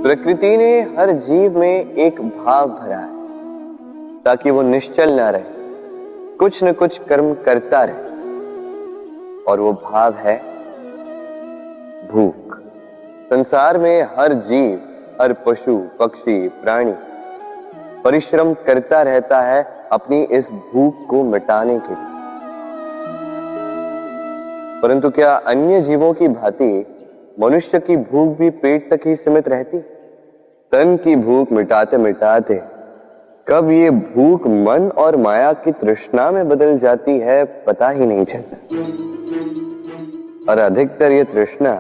प्रकृति ने हर जीव में एक भाव भरा है ताकि वो निश्चल ना रहे, कुछ न कुछ कर्म करता रहे, और वो भाव है भूख। संसार में हर जीव, हर पशु पक्षी प्राणी परिश्रम करता रहता है अपनी इस भूख को मिटाने के लिए। परंतु क्या अन्य जीवों की भांति मनुष्य की भूख भी पेट तक ही सीमित रहती? तन की भूख मिटाते मिटाते कब ये भूख मन और माया की तृष्णा में बदल जाती है पता ही नहीं चलता। और अधिकतर ये तृष्णा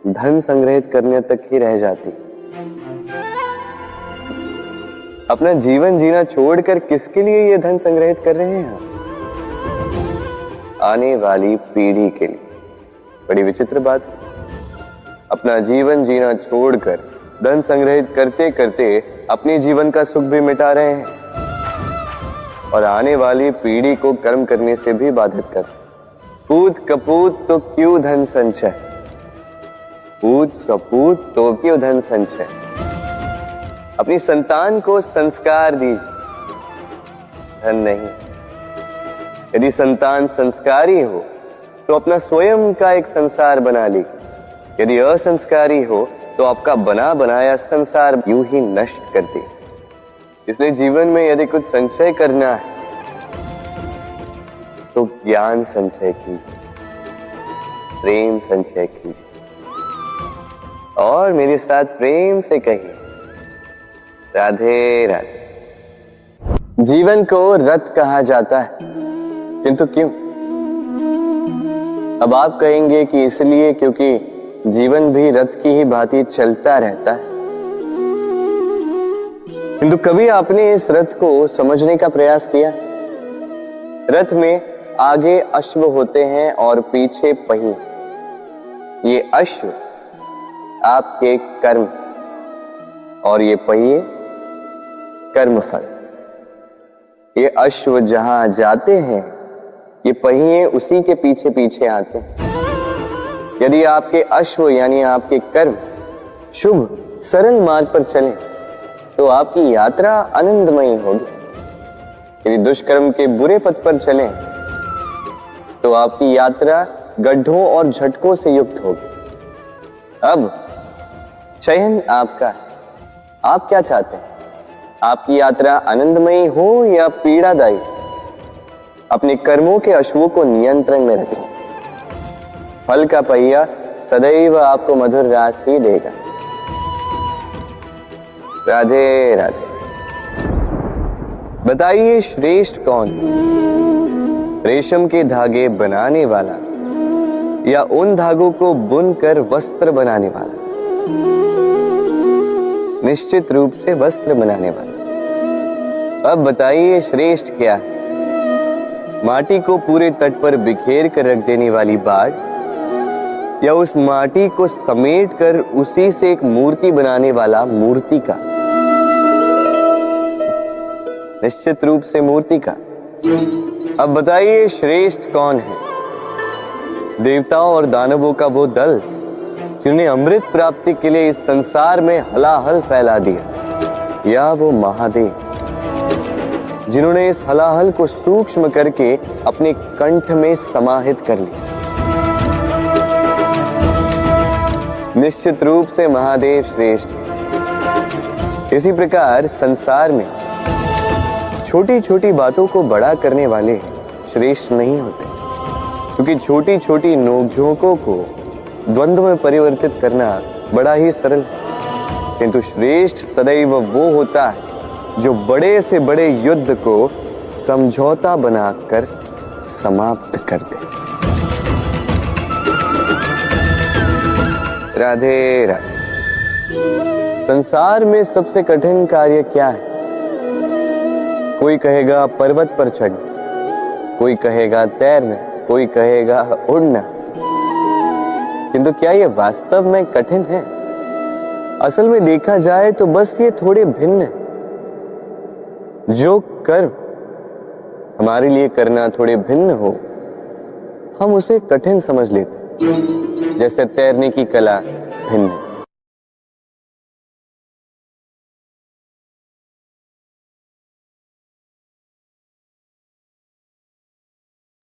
धन संग्रहित करने तक ही रह जाती। अपना जीवन जीना छोड़कर किसके लिए ये धन संग्रहित कर रहे हैं? आने वाली पीढ़ी के लिए। बड़ी विचित्र बात। अपना जीवन जीना छोड़कर धन संग्रहित करते करते अपने जीवन का सुख भी मिटा रहे हैं और आने वाली पीढ़ी को कर्म करने से भी बाधित कर। पूत कपूत तो क्यों धन संचय, पूत सपूत तो क्यों धन संचय। अपनी संतान को संस्कार दीजिए, धन नहीं। यदि संतान संस्कारी हो तो अपना स्वयं का एक संसार बना लीजिए। यदि असंस्कारी हो तो आपका बना बनाया संसार यूं ही नष्ट कर दे। इसलिए जीवन में यदि कुछ संचय करना है तो ज्ञान संचय कीजिए, प्रेम संचय कीजिए और मेरे साथ प्रेम से कहिए राधे राधे। जीवन को रथ कहा जाता है, किंतु क्यों? अब आप कहेंगे कि इसलिए क्योंकि जीवन भी रथ की ही भांति चलता रहता है। किंतु कभी आपने इस रथ को समझने का प्रयास किया? रथ में आगे अश्व होते हैं और पीछे पहिए। ये अश्व आपके कर्म और ये पहिए कर्मफल। ये अश्व जहां जाते हैं ये पहिए उसी के पीछे पीछे आते हैं। यदि आपके अश्व यानी आपके कर्म शुभ सरल मार्ग पर चले तो आपकी यात्रा आनंदमयी होगी। यदि दुष्कर्म के बुरे पथ पर चलें तो आपकी यात्रा गड्ढों और झटकों से युक्त होगी। अब चयन आपका है, आप क्या चाहते हैं? आपकी यात्रा आनंदमयी हो या पीड़ादायी? अपने कर्मों के अश्वों को नियंत्रण में रखें। फल का पहिया सदैव आपको मधुर रास ही देगा। राधे राधे। बताइए श्रेष्ठ कौन? रेशम के धागे बनाने वाला या उन धागों को बुनकर वस्त्र बनाने वाला? निश्चित रूप से वस्त्र बनाने वाला। अब बताइए श्रेष्ठ क्या है? माटी को पूरे तट पर बिखेर कर रख देने वाली बाढ़ या उस माटी को समेट कर उसी से एक मूर्ति बनाने वाला मूर्ति का? निश्चित रूप से मूर्ति का। अब बताइए श्रेष्ठ कौन है? देवताओं और दानवों का वो दल जिन्हें अमृत प्राप्ति के लिए इस संसार में हलाहल फैला दिया, या वो महादेव जिन्होंने इस हलाहल को सूक्ष्म करके अपने कंठ में समाहित कर लिया? निश्चित रूप से महादेव श्रेष्ठ। इसी प्रकार संसार में छोटी छोटी बातों को बड़ा करने वाले श्रेष्ठ नहीं होते, क्योंकि छोटी छोटी नोकझोंकों को द्वंद्व में परिवर्तित करना बड़ा ही सरल है। किंतु श्रेष्ठ सदैव वो होता है जो बड़े से बड़े युद्ध को समझौता बनाकर समाप्त कर दे। राधे राधे। संसार में सबसे कठिन कार्य क्या है? कोई कहेगा पर्वत पर चढ़ना, कोई कहेगा तैरना, कोई कहेगा उड़ना। किंतु क्या ये वास्तव में कठिन है? असल में देखा जाए तो बस ये थोड़े भिन्न है। जो कर्म हमारे लिए करना थोड़े भिन्न हो हम उसे कठिन समझ लेते, जैसे तैरने की कला भिन्न है।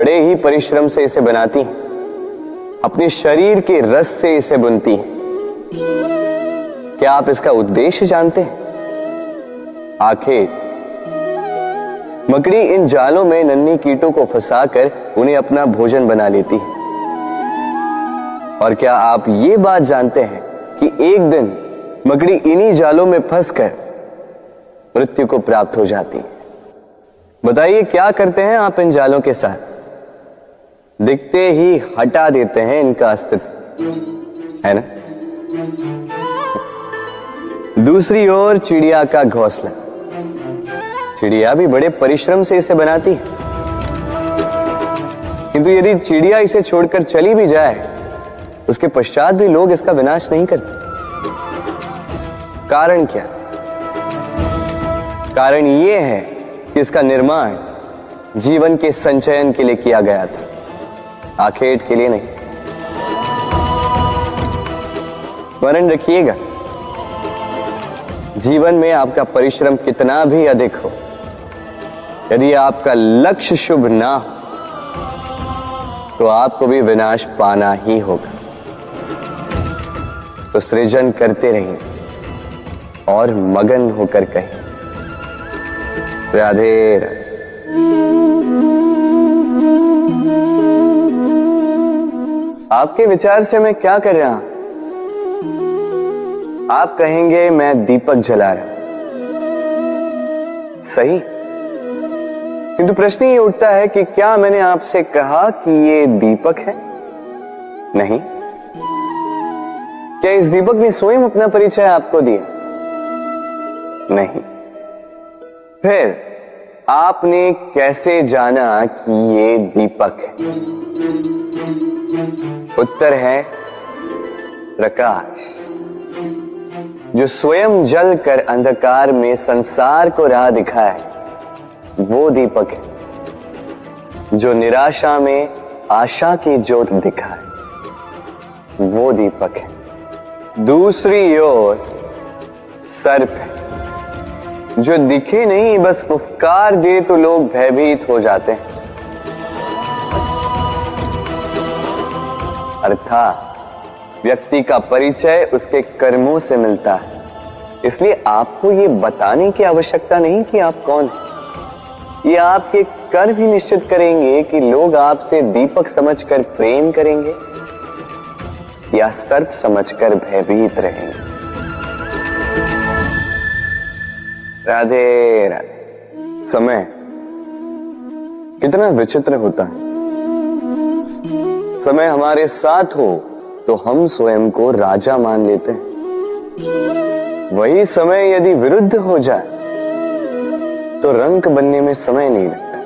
बड़े ही परिश्रम से इसे बनाती हैं, अपने शरीर के रस से इसे बुनती हैं। क्या आप इसका उद्देश्य जानते हैं? आखिर मकड़ी इन जालों में नन्ही कीटों को फंसाकर उन्हें अपना भोजन बना लेती है। और क्या आप ये बात जानते हैं कि एक दिन मकड़ी इन्हीं जालों में फंसकर मृत्यु को प्राप्त हो जाती है? बताइए क्या करते हैं आप इन जालों के साथ? दिखते ही हटा देते हैं इनका अस्तित्व, है ना? दूसरी ओर चिड़िया का घोंसला। चिड़िया भी बड़े परिश्रम से इसे बनाती है, किंतु यदि चिड़िया इसे छोड़कर चली भी जाए, उसके पश्चात भी लोग इसका विनाश नहीं करते। कारण क्या? कारण यह है कि इसका निर्माण जीवन के संचयन के लिए किया गया था, आखेट के लिए नहीं। स्मरण रखिएगा, जीवन में आपका परिश्रम कितना भी अधिक हो, यदि आपका लक्ष्य शुभ ना हो तो आपको भी विनाश पाना ही होगा। तो सृजन करते रहिए और मगन होकर कहें राधे राधे। आपके विचार से मैं क्या कर रहा हूं? आप कहेंगे मैं दीपक जला रहा हूं। सही, किंतु प्रश्न ये उठता है कि क्या मैंने आपसे कहा कि ये दीपक है? नहीं। क्या इस दीपक ने स्वयं अपना परिचय आपको दिया? नहीं। फिर आपने कैसे जाना कि ये दीपक है? उत्तर है प्रकाश, जो स्वयं जल कर अंधकार में संसार को राह दिखाए, वो दीपक है। जो निराशा में आशा की ज्योत दिखाए, वो दीपक है। दूसरी ओर सर्प है, जो दिखे नहीं, बस फुफकार दे तो लोग भयभीत हो जाते हैं। अर्थात व्यक्ति का परिचय उसके कर्मों से मिलता है, इसलिए आपको ये बताने की आवश्यकता नहीं कि आप कौन हैं। ये आपके कर्म ही निश्चित करेंगे कि लोग आपसे दीपक समझकर प्रेम करेंगे या सर्प समझकर भयभीत रहेंगे। राधे राधे। समय कितना विचित्र होता है। समय हमारे साथ हो तो हम स्वयं को राजा मान लेते हैं। वही समय यदि विरुद्ध हो जाए तो रंक बनने में समय नहीं लगता।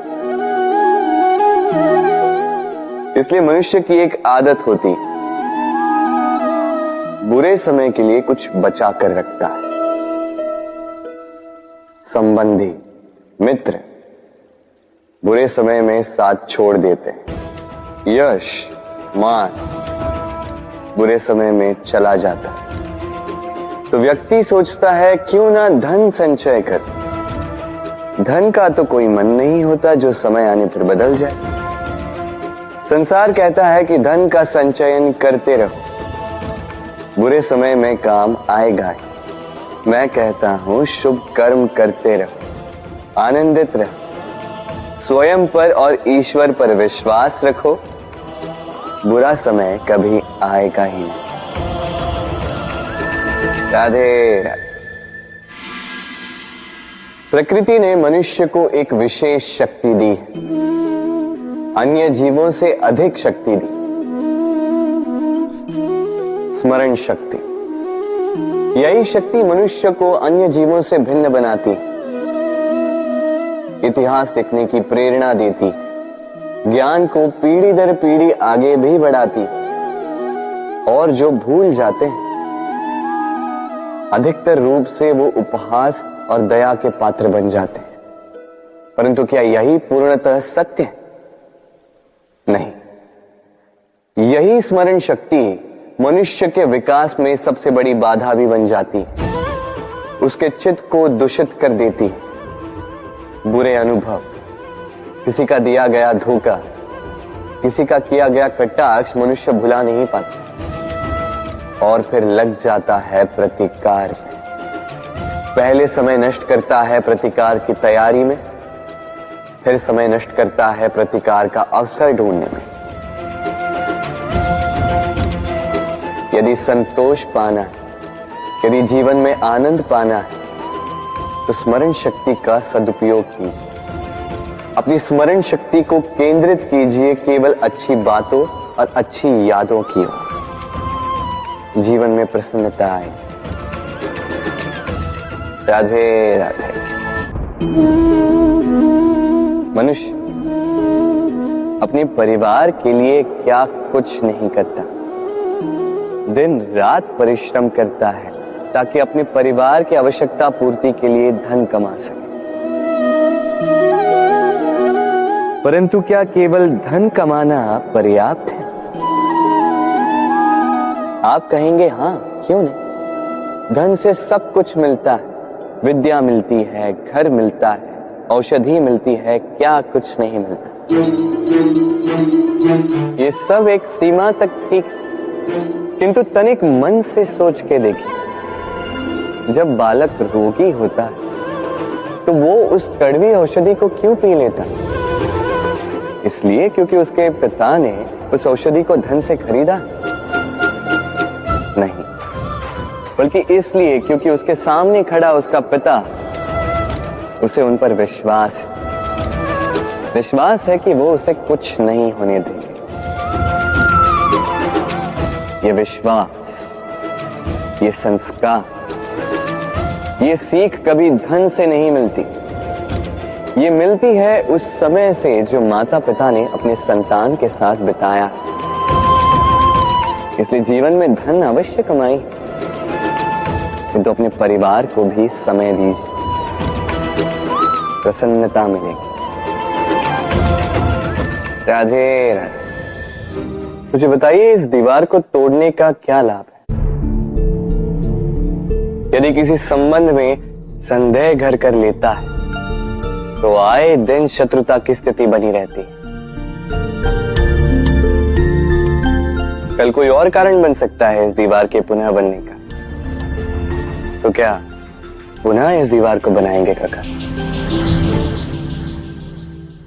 इसलिए मनुष्य की एक आदत होती है, बुरे समय के लिए कुछ बचा कर रखता है। संबंधी, मित्र बुरे समय में साथ छोड़ देते हैं। यश, मान बुरे समय में चला जाता है। तो व्यक्ति सोचता है क्यों ना धन संचय कर। धन का तो कोई मन नहीं होता जो समय आने पर बदल जाए। संसार कहता है कि धन का संचयन करते रहो, बुरे समय में काम आएगा ही। मैं कहता हूं शुभ कर्म करते रहो, आनंदित रहो, स्वयं पर और ईश्वर पर विश्वास रखो, बुरा समय कभी आएगा ही नहीं। राधे राधे। प्रकृति ने मनुष्य को एक विशेष शक्ति दी है, अन्य जीवों से अधिक शक्ति दी, स्मरण शक्ति। यही शक्ति मनुष्य को अन्य जीवों से भिन्न बनाती, इतिहास लिखने की प्रेरणा देती, ज्ञान को पीढ़ी दर पीढ़ी आगे भी बढ़ाती। और जो भूल जाते हैं, अधिकतर रूप से वो उपहास और दया के पात्र बन जाते हैं। परंतु क्या यही पूर्णतः सत्य है? नहीं। यही स्मरण शक्ति मनुष्य के विकास में सबसे बड़ी बाधा भी बन जाती है, उसके चित्त को दूषित कर देती। बुरे अनुभव, किसी का दिया गया धोखा, किसी का किया गया कटाक्ष मनुष्य भुला नहीं पाता और फिर लग जाता है प्रतिकार में। पहले समय नष्ट करता है प्रतिकार की तैयारी में, फिर समय नष्ट करता है प्रतिकार का अवसर ढूंढने में। यदि संतोष पाना है, यदि जीवन में आनंद पाना है, तो स्मरण शक्ति का सदुपयोग कीजिए। अपनी स्मरण शक्ति को केंद्रित कीजिए केवल अच्छी बातों और अच्छी यादों की ओर। जीवन में प्रसन्नता आए। राधे राधे। मनुष्य अपने परिवार के लिए क्या कुछ नहीं करता, दिन रात परिश्रम करता है ताकि अपने परिवार की आवश्यकता पूर्ति के लिए धन कमा सके। परंतु क्या केवल धन कमाना पर्याप्त है? आप कहेंगे हाँ, क्यों नहीं। धन से सब कुछ मिलता है, विद्या मिलती है, घर मिलता है, औषधि मिलती है, क्या कुछ नहीं मिलता। ये सब एक सीमा तक ठीक है, किंतु तनिक मन से सोच के देखिए, जब बालक रोगी होता है तो वो उस कड़वी औषधि को क्यों पी लेता? इसलिए क्योंकि उसके पिता ने उस औषधि को धन से खरीदा? नहीं, बल्कि इसलिए क्योंकि उसके सामने खड़ा उसका पिता, उसे उन पर विश्वास है। विश्वास है कि वो उसे कुछ नहीं होने देंगे। ये विश्वास, ये संस्कार, ये सीख कभी धन से नहीं मिलती। ये मिलती है उस समय से जो माता पिता ने अपने संतान के साथ बिताया। इसलिए जीवन में धन अवश्य कमाई, किंतु अपने परिवार को भी समय दीजिए, प्रसन्नता मिलेगी। राधे राधे। मुझे बताइए, इस दीवार को तोड़ने का क्या लाभ है? यदि किसी संबंध में संदेह घर कर लेता है तो आए दिन शत्रुता की स्थिति बनी रहती है। कल कोई और कारण बन सकता है इस दीवार के पुनः बनने का। तो क्या पुनः इस दीवार को बनाएंगे काका?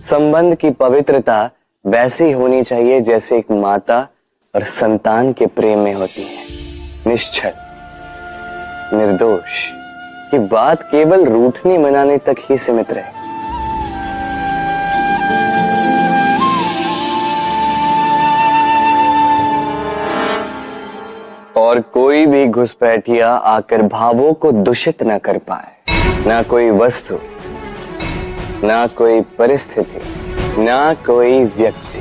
संबंध की पवित्रता वैसी होनी चाहिए जैसे एक माता और संतान के प्रेम में होती है। निश्चल, निर्दोष, कि बात केवल रूठने मनाने तक ही सीमित रहे। और कोई भी घुसपैठिया आकर भावों को दूषित न कर पाए। ना कोई वस्तु, ना कोई परिस्थिति, ना कोई व्यक्ति,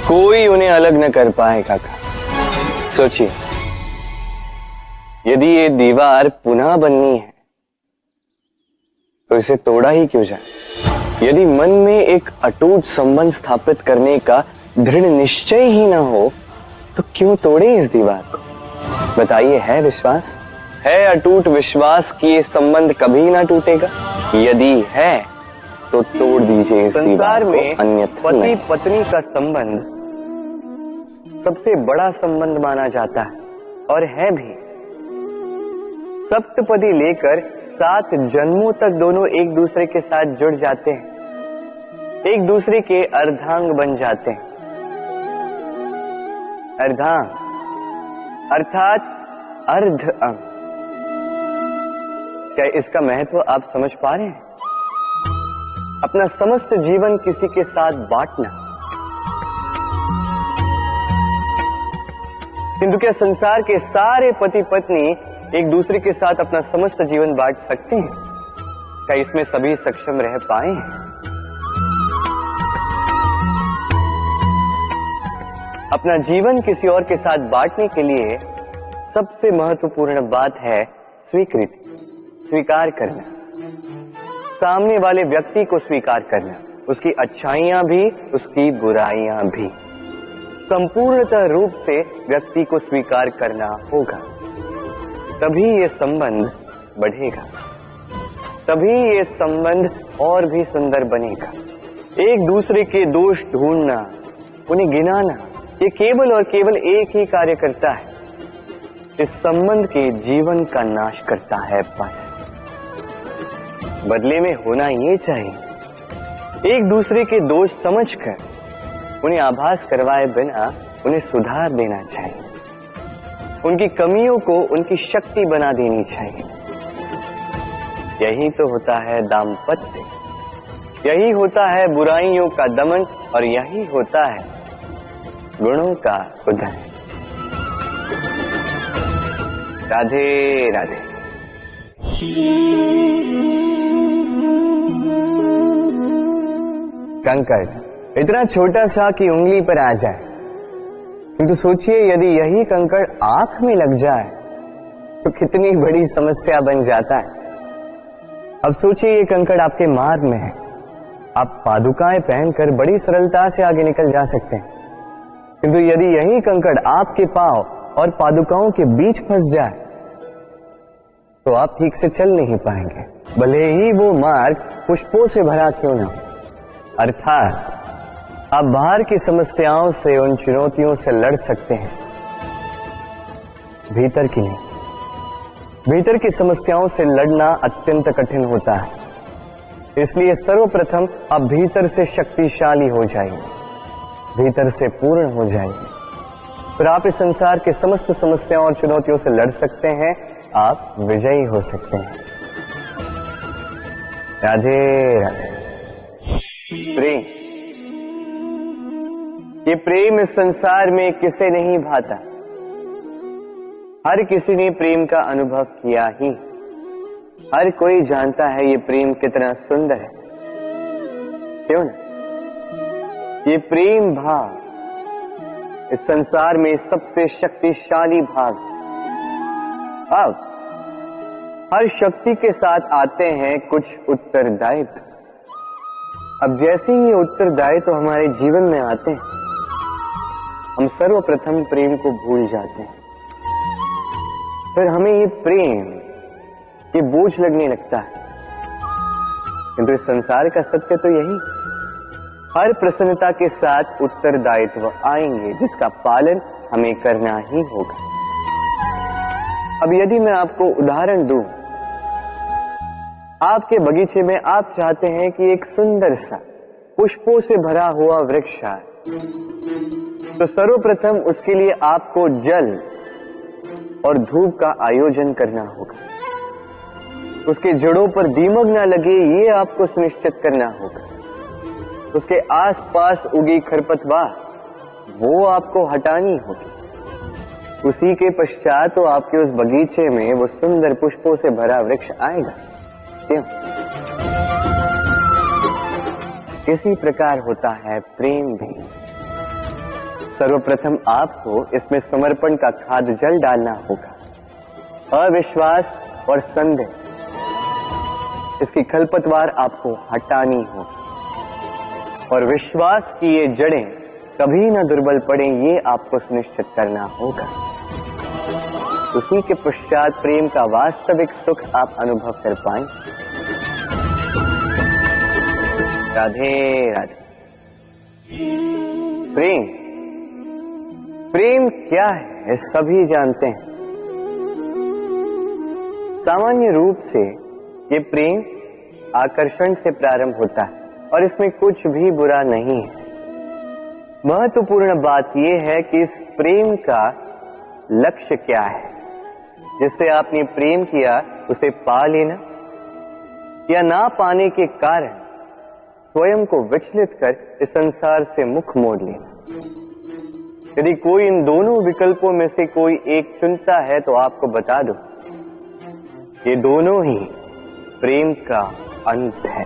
कोई उन्हें अलग न कर पाए काका। सोचिए, यदि ये दीवार पुनः बननी है तो इसे तोड़ा ही क्यों जाए? यदि मन में एक अटूट संबंध स्थापित करने का दृढ़ निश्चय ही ना हो तो क्यों तोड़े इस दीवार को? बताइए, है विश्वास, है अटूट विश्वास कि ये संबंध कभी ना टूटेगा? यदि है तो तोड़ दीजिए इस दीवार को, अन्यथा पति पत्नी का संबंध सबसे बड़ा संबंध माना जाता है और है भी। सप्तपदी लेकर 7 जन्मों तक दोनों एक दूसरे के साथ जुड़ जाते हैं, एक दूसरे के अर्धांग बन जाते हैं। अर्धांग अर्थात अर्ध अंग। क्या इसका महत्व आप समझ पा रहे हैं? अपना समस्त जीवन किसी के साथ बांटना। किंतु क्या संसार के सारे पति पत्नी एक दूसरे के साथ अपना समस्त जीवन बांट सकते हैं? क्या इसमें सभी सक्षम रह पाए हैं? अपना जीवन किसी और के साथ बांटने के लिए सबसे महत्वपूर्ण बात है स्वीकृति, स्वीकार करना। सामने वाले व्यक्ति को स्वीकार करना, उसकी अच्छाइयां भी, उसकी बुराइयां भी। संपूर्णतः रूप से व्यक्ति को स्वीकार करना होगा, तभी ये संबंध बढ़ेगा, तभी ये संबंध और भी सुंदर बनेगा। एक दूसरे के दोष ढूंढना, उन्हें गिनाना, ये केवल और केवल एक ही कार्य करता है, इस संबंध के जीवन का नाश करता है। बस बदले में होना ये चाहिए, एक दूसरे के दोष समझकर उन्हें आभास करवाए बिना उन्हें सुधार देना चाहिए, उनकी कमियों को उनकी शक्ति बना देनी चाहिए। यही तो होता है दाम्पत्य, यही होता है बुराइयों का दमन, और यही होता है गुणों का उदय। राधे राधे। कंकड़ इतना छोटा सा कि उंगली पर आ जाए, किंतु सोचिए यदि यही कंकड़ आंख में लग जाए तो कितनी बड़ी समस्या बन जाता है। अब सोचिए ये कंकड़ आपके मार्ग में है, आप पादुकाएं पहनकर बड़ी सरलता से आगे निकल जा सकते हैं, किंतु यदि यही कंकड़ आपके पांव और पादुकाओं के बीच फंस जाए तो आप ठीक से चल नहीं पाएंगे, भले ही वो मार्ग पुष्पों से भरा क्यों ना हो। अर्थात आप बाहर की समस्याओं से, उन चुनौतियों से लड़ सकते हैं, भीतर की नहीं। भीतर की समस्याओं से लड़ना अत्यंत कठिन होता है, इसलिए सर्वप्रथम आप भीतर से शक्तिशाली हो जाइए, भीतर से पूर्ण हो जाइए, फिर आप इस संसार के समस्त समस्याओं और चुनौतियों से लड़ सकते हैं, आप विजयी हो सकते हैं। राधे राधे। प्रेम, ये प्रेम इस संसार में किसे नहीं भाता, हर किसी ने प्रेम का अनुभव किया ही, हर कोई जानता है ये प्रेम कितना सुंदर है, क्यों ना? ये प्रेम भाव इस संसार में सबसे शक्तिशाली भाव है। अब हर शक्ति के साथ आते हैं कुछ उत्तरदायित्व। अब जैसे ही ये उत्तरदायित्व हमारे जीवन में आते हैं, हम सर्वप्रथम प्रेम को भूल जाते हैं, फिर हमें ये प्रेम ये बोझ लगने लगता है। किंतु इस संसार का सत्य तो यही, हर प्रसन्नता के साथ उत्तरदायित्व आएंगे जिसका पालन हमें करना ही होगा। अब यदि मैं आपको उदाहरण दूं, आपके बगीचे में आप चाहते हैं कि एक सुंदर सा पुष्पों से भरा हुआ वृक्ष आए, तो सर्वप्रथम उसके लिए आपको जल और धूप का आयोजन करना होगा, उसके जड़ों पर दीमक ना लगे ये आपको सुनिश्चित करना होगा, उसके आसपास उगी खरपतवार वो आपको हटानी होगी, उसी के पश्चात तो आपके उस बगीचे में वो सुंदर पुष्पों से भरा वृक्ष आएगा। क्यों? इसी प्रकार होता है प्रेम भी। सर्वप्रथम आपको इसमें समर्पण का खाद जल डालना होगा, अविश्वास और संदेह इसकी खरपतवार आपको हटानी होगी, और विश्वास की ये जड़ें कभी ना दुर्बल पड़े ये आपको सुनिश्चित करना होगा। उसी के पश्चात प्रेम का वास्तविक सुख आप अनुभव कर पाएंगे। राधे राधे। प्रेम, प्रेम क्या है सभी जानते हैं। सामान्य रूप से ये प्रेम आकर्षण से प्रारंभ होता है और इसमें कुछ भी बुरा नहीं है। महत्वपूर्ण बात यह है कि इस प्रेम का लक्ष्य क्या है, जिससे आपने प्रेम किया उसे पा लेना या ना पाने के कारण स्वयं को विचलित कर इस संसार से मुख मोड़ लेना। यदि कोई इन दोनों विकल्पों में से कोई एक चुनता है तो आपको बता दो, ये दोनों ही प्रेम का अंत है।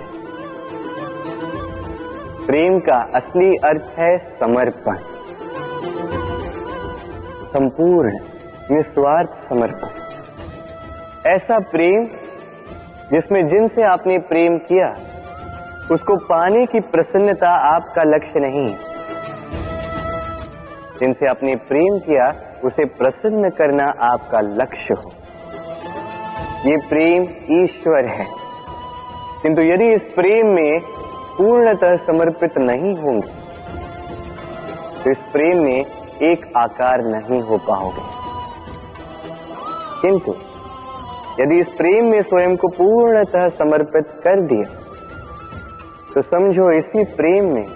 प्रेम का असली अर्थ है समर्पण, संपूर्ण निस्वार्थ समर्पण। ऐसा प्रेम जिसमें जिनसे आपने प्रेम किया उसको पाने की प्रसन्नता आपका लक्ष्य नहीं है, जिनसे आपने प्रेम किया उसे प्रसन्न करना आपका लक्ष्य हो। ये प्रेम ईश्वर है, किंतु यदि इस प्रेम में पूर्णतः समर्पित नहीं होंगे तो इस प्रेम में एक आकार नहीं हो पाओगे। किंतु यदि इस प्रेम में स्वयं को पूर्णतः समर्पित कर दिया तो समझो इसी प्रेम में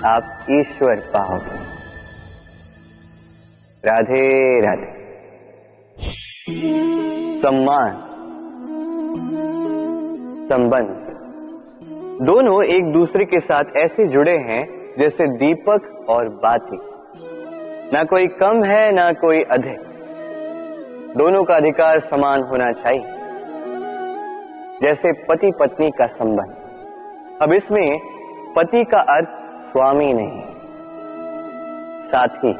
आप ईश्वर पाओगे। राधे राधे। सम्मान, संबंध दोनों एक दूसरे के साथ ऐसे जुड़े हैं जैसे दीपक और बाती। ना कोई कम है ना कोई अधिक, दोनों का अधिकार समान होना चाहिए। जैसे पति पत्नी का संबंध। अब इसमें पति का अर्थ स्वामी नहीं, साथी।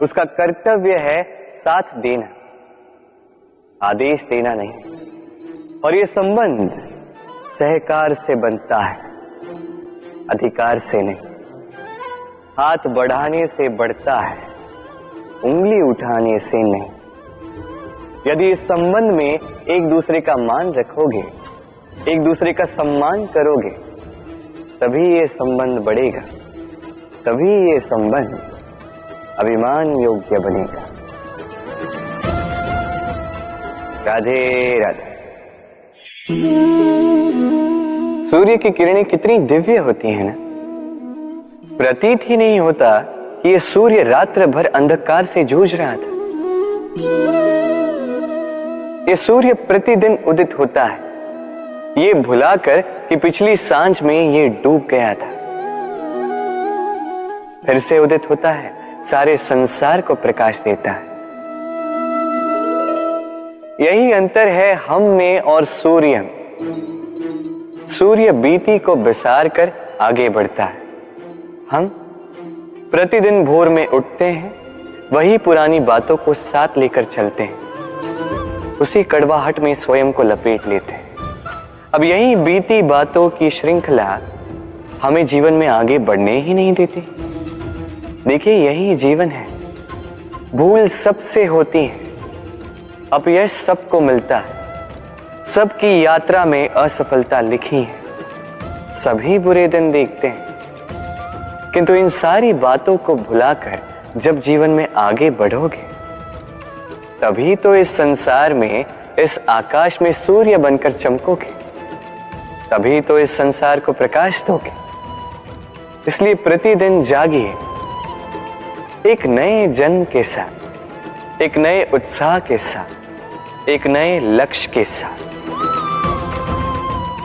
उसका कर्तव्य है साथ देना, आदेश देना नहीं। और ये संबंध सहकार से बनता है, अधिकार से नहीं। हाथ बढ़ाने से बढ़ता है, उंगली उठाने से नहीं। यदि इस संबंध में एक दूसरे का मान रखोगे, एक दूसरे का सम्मान करोगे, तभी ये संबंध बढ़ेगा, तभी ये संबंध अभिमान योग्य बनेगा। राधे राधे। सूर्य की किरणें कितनी दिव्य होती हैं ना। प्रतीत ही नहीं होता कि ये सूर्य रात्र भर अंधकार से जूझ रहा था। ये सूर्य प्रतिदिन उदित होता है, ये भुलाकर कि पिछली सांझ में ये डूब गया था। फिर से उदित होता है, सारे संसार को प्रकाश देता है। यही अंतर है हम में और सूर्य में। सूर्य बीती को बिसार कर आगे बढ़ता है, हम प्रतिदिन भोर में उठते हैं, वही पुरानी बातों को साथ लेकर चलते हैं, उसी कड़वाहट में स्वयं को लपेट लेते हैं। अब यही बीती बातों की श्रृंखला हमें जीवन में आगे बढ़ने ही नहीं देती। देखिए, यही जीवन है। भूल सबसे होती है, अपयश सबको मिलता है, सबकी यात्रा में असफलता लिखी है, सभी बुरे दिन देखते हैं। किंतु इन सारी बातों को भुलाकर जब जीवन में आगे बढ़ोगे, तभी तो इस संसार में, इस आकाश में सूर्य बनकर चमकोगे, तभी तो इस संसार को प्रकाश दोगे। इसलिए प्रतिदिन जागिए, एक नए जन्म के साथ, एक नए उत्साह के साथ, एक नए लक्ष्य के साथ।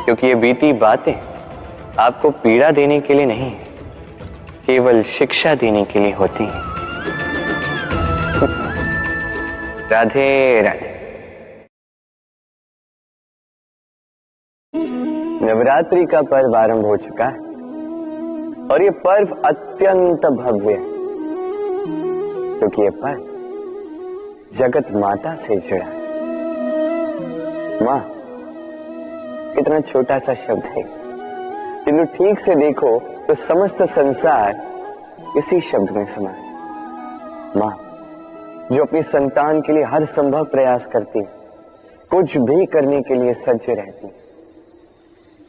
क्योंकि ये बीती बातें आपको पीड़ा देने के लिए नहीं, केवल शिक्षा देने के लिए होती हैं। राधे राधे। नवरात्रि का पर्व आरंभ हो चुका है और ये पर्व अत्यंत भव्य है, क्योंकि ये पर्व जगत माता से जुड़ा है। मां इतना छोटा सा शब्द है, किंतु ठीक से देखो तो समस्त संसार इसी शब्द में समा है। मां जो अपनी संतान के लिए हर संभव प्रयास करती है, कुछ भी करने के लिए सज्ज रहती है।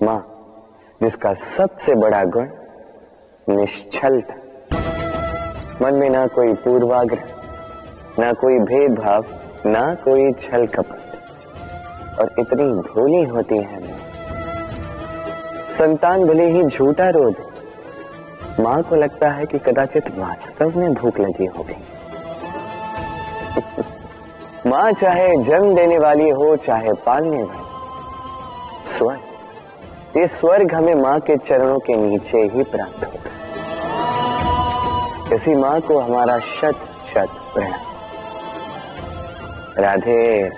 मां जिसका सबसे बड़ा गुण निश्चलता, मन में ना कोई पूर्वाग्रह, ना कोई भेदभाव, ना कोई छल कपट, और इतनी भोली होती है मां। संतान भले ही झूठा रो दे, मां को लगता है कि कदाचित वास्तव में भूख लगी होगी। मां चाहे जन्म देने वाली हो, चाहे पालने वाली, स्वर्ग, ये स्वर्ग हमें मां के चरणों के नीचे ही प्राप्त होता है। इसी मां को हमारा शत शत प्रणाम। राधे।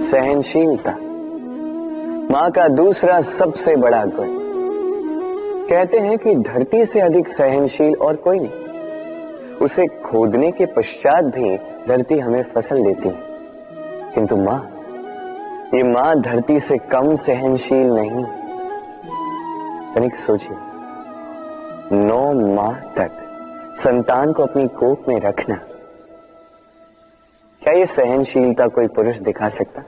सहनशीलता मां का दूसरा सबसे बड़ा गुण। कहते हैं कि धरती से अधिक सहनशील और कोई नहीं। उसे खोदने के पश्चात भी धरती हमें फसल देती है, किंतु मां, ये मां धरती से कम सहनशील नहीं। तनिक सोचिए, 9 माह तक संतान को अपनी कोख में रखना, क्या ये सहनशीलता कोई पुरुष दिखा सकता?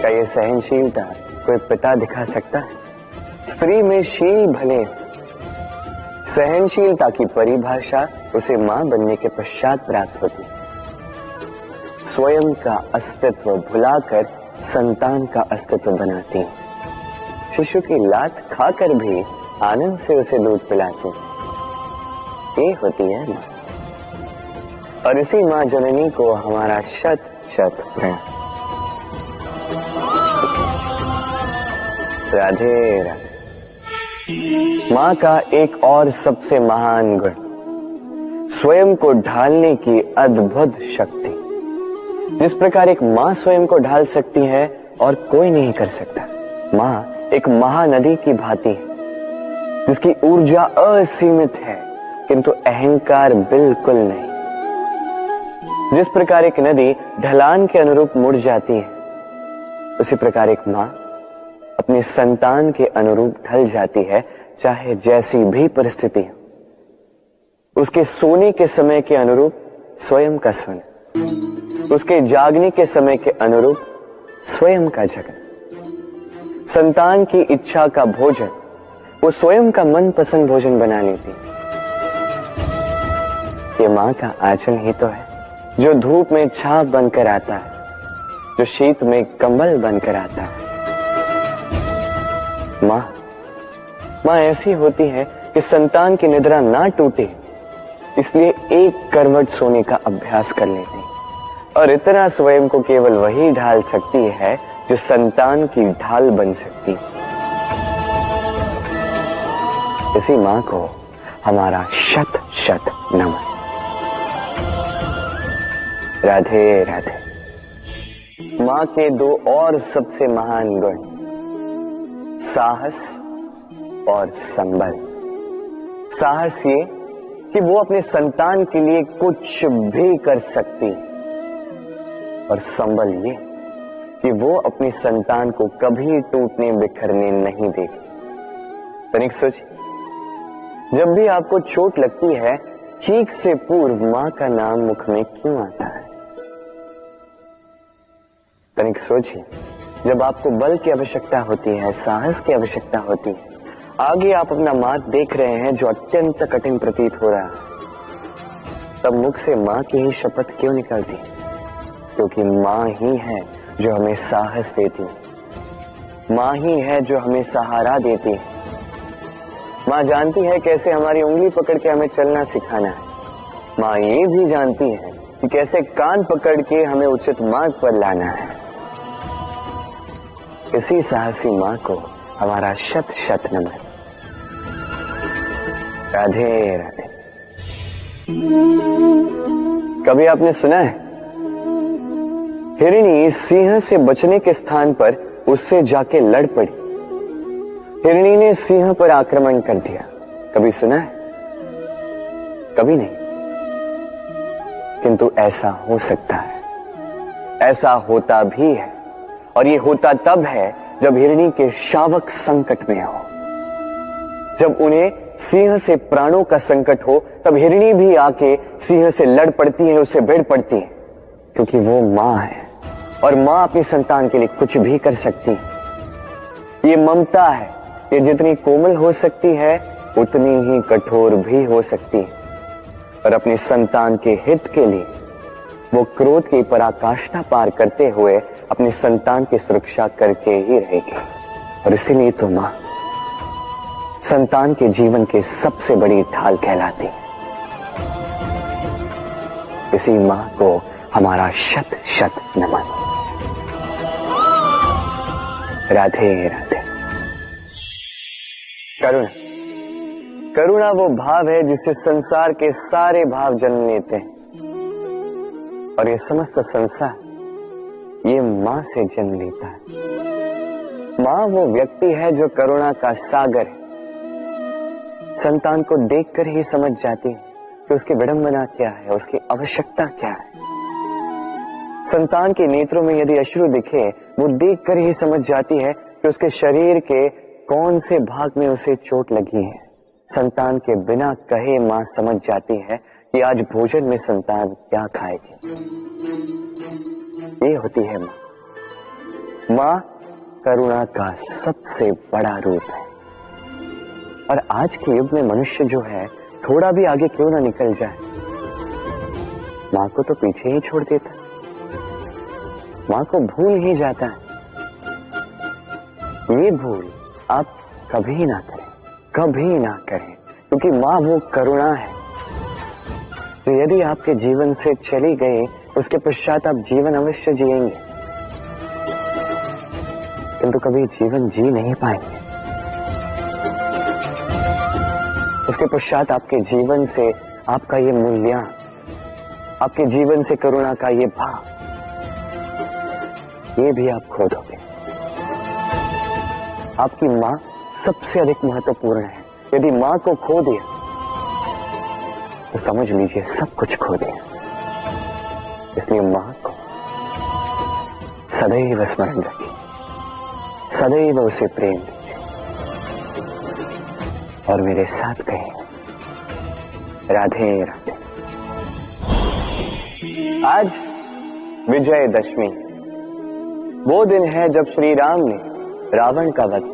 क्या ये सहनशीलता कोई पिता दिखा सकता है? स्त्री में शील भले, सहनशीलता की परिभाषा उसे मां बनने के पश्चात प्राप्त होती है। स्वयं का अस्तित्व भुलाकर संतान का अस्तित्व बनाती है। शिशु की लात खाकर भी आनंद से उसे दूध पिलाती है। ये होती है मां। और इसी मां जननी को हमारा शत शत प्रणाम। राधे राधे। मां का एक और सबसे महान गुण, स्वयं को ढालने की अद्भुत शक्ति। जिस प्रकार एक मां स्वयं को ढाल सकती है और कोई नहीं कर सकता। मां एक महानदी की भांति है जिसकी ऊर्जा असीमित है किंतु अहंकार बिल्कुल नहीं। जिस प्रकार एक नदी ढलान के अनुरूप मुड़ जाती है, उसी प्रकार एक मां अपनी संतान के अनुरूप ढल जाती है, चाहे जैसी भी परिस्थिति हो। उसके सोने के समय के अनुरूप स्वयं का सोना, उसके जागने के समय के अनुरूप स्वयं का जगना। संतान की इच्छा का भोजन वो स्वयं का मनपसंद भोजन बना लेती है। ये मां का आंचल ही तो है जो धूप में छाप बनकर आता है, जो शीत में कंबल बनकर आता है। मां ऐसी होती है कि संतान की निद्रा ना टूटे, इसलिए एक करवट सोने का अभ्यास कर लेती है। और इतना स्वयं को केवल वही ढाल सकती है जो संतान की ढाल बन सकती है। इसी मां को हमारा शत शत नमन। राधे राधे। मां के दो और सबसे महान गुण, साहस और संबल। साहस ये कि वो अपने संतान के लिए कुछ भी कर सकती, और संबल ये कि वो अपनी संतान को कभी टूटने बिखरने नहीं देगी। तनिक सोचिए, जब भी आपको चोट लगती है, चीख से पूर्व मां का नाम मुख में क्यों आता है? तनिक सोचिए, जब आपको बल की आवश्यकता होती है, साहस की आवश्यकता होती है, आगे आप अपना मार्ग देख रहे हैं जो अत्यंत कठिन प्रतीत हो रहा है, तब मुख से मां की ही शपथ क्यों निकलती? क्योंकि मां ही है जो हमें साहस देती है, मां ही है जो हमें सहारा देती है। मां जानती है कैसे हमारी उंगली पकड़ के हमें चलना सिखाना है। मां ये भी जानती है कि कैसे कान पकड़ के हमें उचित मार्ग पर लाना है। इसी साहसी मां को हमारा शत शत नमन। राधे राधे। कभी आपने सुना है हिरणी सिंह से बचने के स्थान पर उससे जाके लड़ पड़ी? हिरणी ने सिंह पर आक्रमण कर दिया। कभी सुना है? कभी नहीं। किंतु ऐसा हो सकता है, ऐसा होता भी है, और ये होता तब है जब हिरणी के शावक संकट में हो। जब उन्हें सिंह से प्राणों का संकट हो, तब हिरणी भी आके सिंह से लड़ पड़ती है, उससे भिड़ पड़ती है, क्योंकि वो मां है और मां अपनी संतान के लिए कुछ भी कर सकती है। ये ममता है, ये जितनी कोमल हो सकती है उतनी ही कठोर भी हो सकती है, और अपनी संतान के हित के लिए वो क्रोध की पराकाष्ठा पार करते हुए अपनी संतान की सुरक्षा करके ही रहेगी। और इसीलिए तो मां संतान के जीवन की सबसे बड़ी ढाल कहलाती है। इसी मां को हमारा शत शत नमन। राधे राधे। करुणा, करुणा वो भाव है जिससे संसार के सारे भाव जन्म लेते हैं, और ये समस्त संसार ये मां से जन्म लेता है। मां वो व्यक्ति है जो करुणा का सागर है। संतान को देखकर ही समझ जाती है कि उसकी विडंबना क्या है, उसकी आवश्यकता क्या है। संतान के नेत्रों में यदि अश्रु दिखे, वो देखकर ही समझ जाती है कि उसके शरीर के कौन से भाग में उसे चोट लगी है। संतान के बिना कहे मां समझ जाती है कि आज भोजन में संतान क्या खाएगी। ये होती है मां। माँ करुणा का सबसे बड़ा रूप है। और आज के युग में मनुष्य जो है थोड़ा भी आगे क्यों ना निकल जाए, माँ को तो पीछे ही छोड़ देता, माँ को भूल ही जाता है। ये भूल आप कभी ना करें, कभी ना करें, क्योंकि माँ वो करुणा है जो यदि आपके जीवन से चली गई उसके पश्चात आप जीवन अवश्य जिएंगे, किंतु कभी जीवन जी नहीं पाएंगे। उसके पश्चात आपके जीवन से आपका ये मूल्यांकन, आपके जीवन से करुणा का ये भाव, ये भी आप खो दोगे। आपकी मां सबसे अधिक महत्वपूर्ण है। यदि मां को खो दिया तो समझ लीजिए सब कुछ खो दिया। इसलिए मां को सदैव स्मरण रखिए, सदैव उसे प्रेम दीजिए और मेरे साथ कहिए राधे राधे। आज विजयदशमी, वो दिन है जब श्री राम ने रावण का वध किया।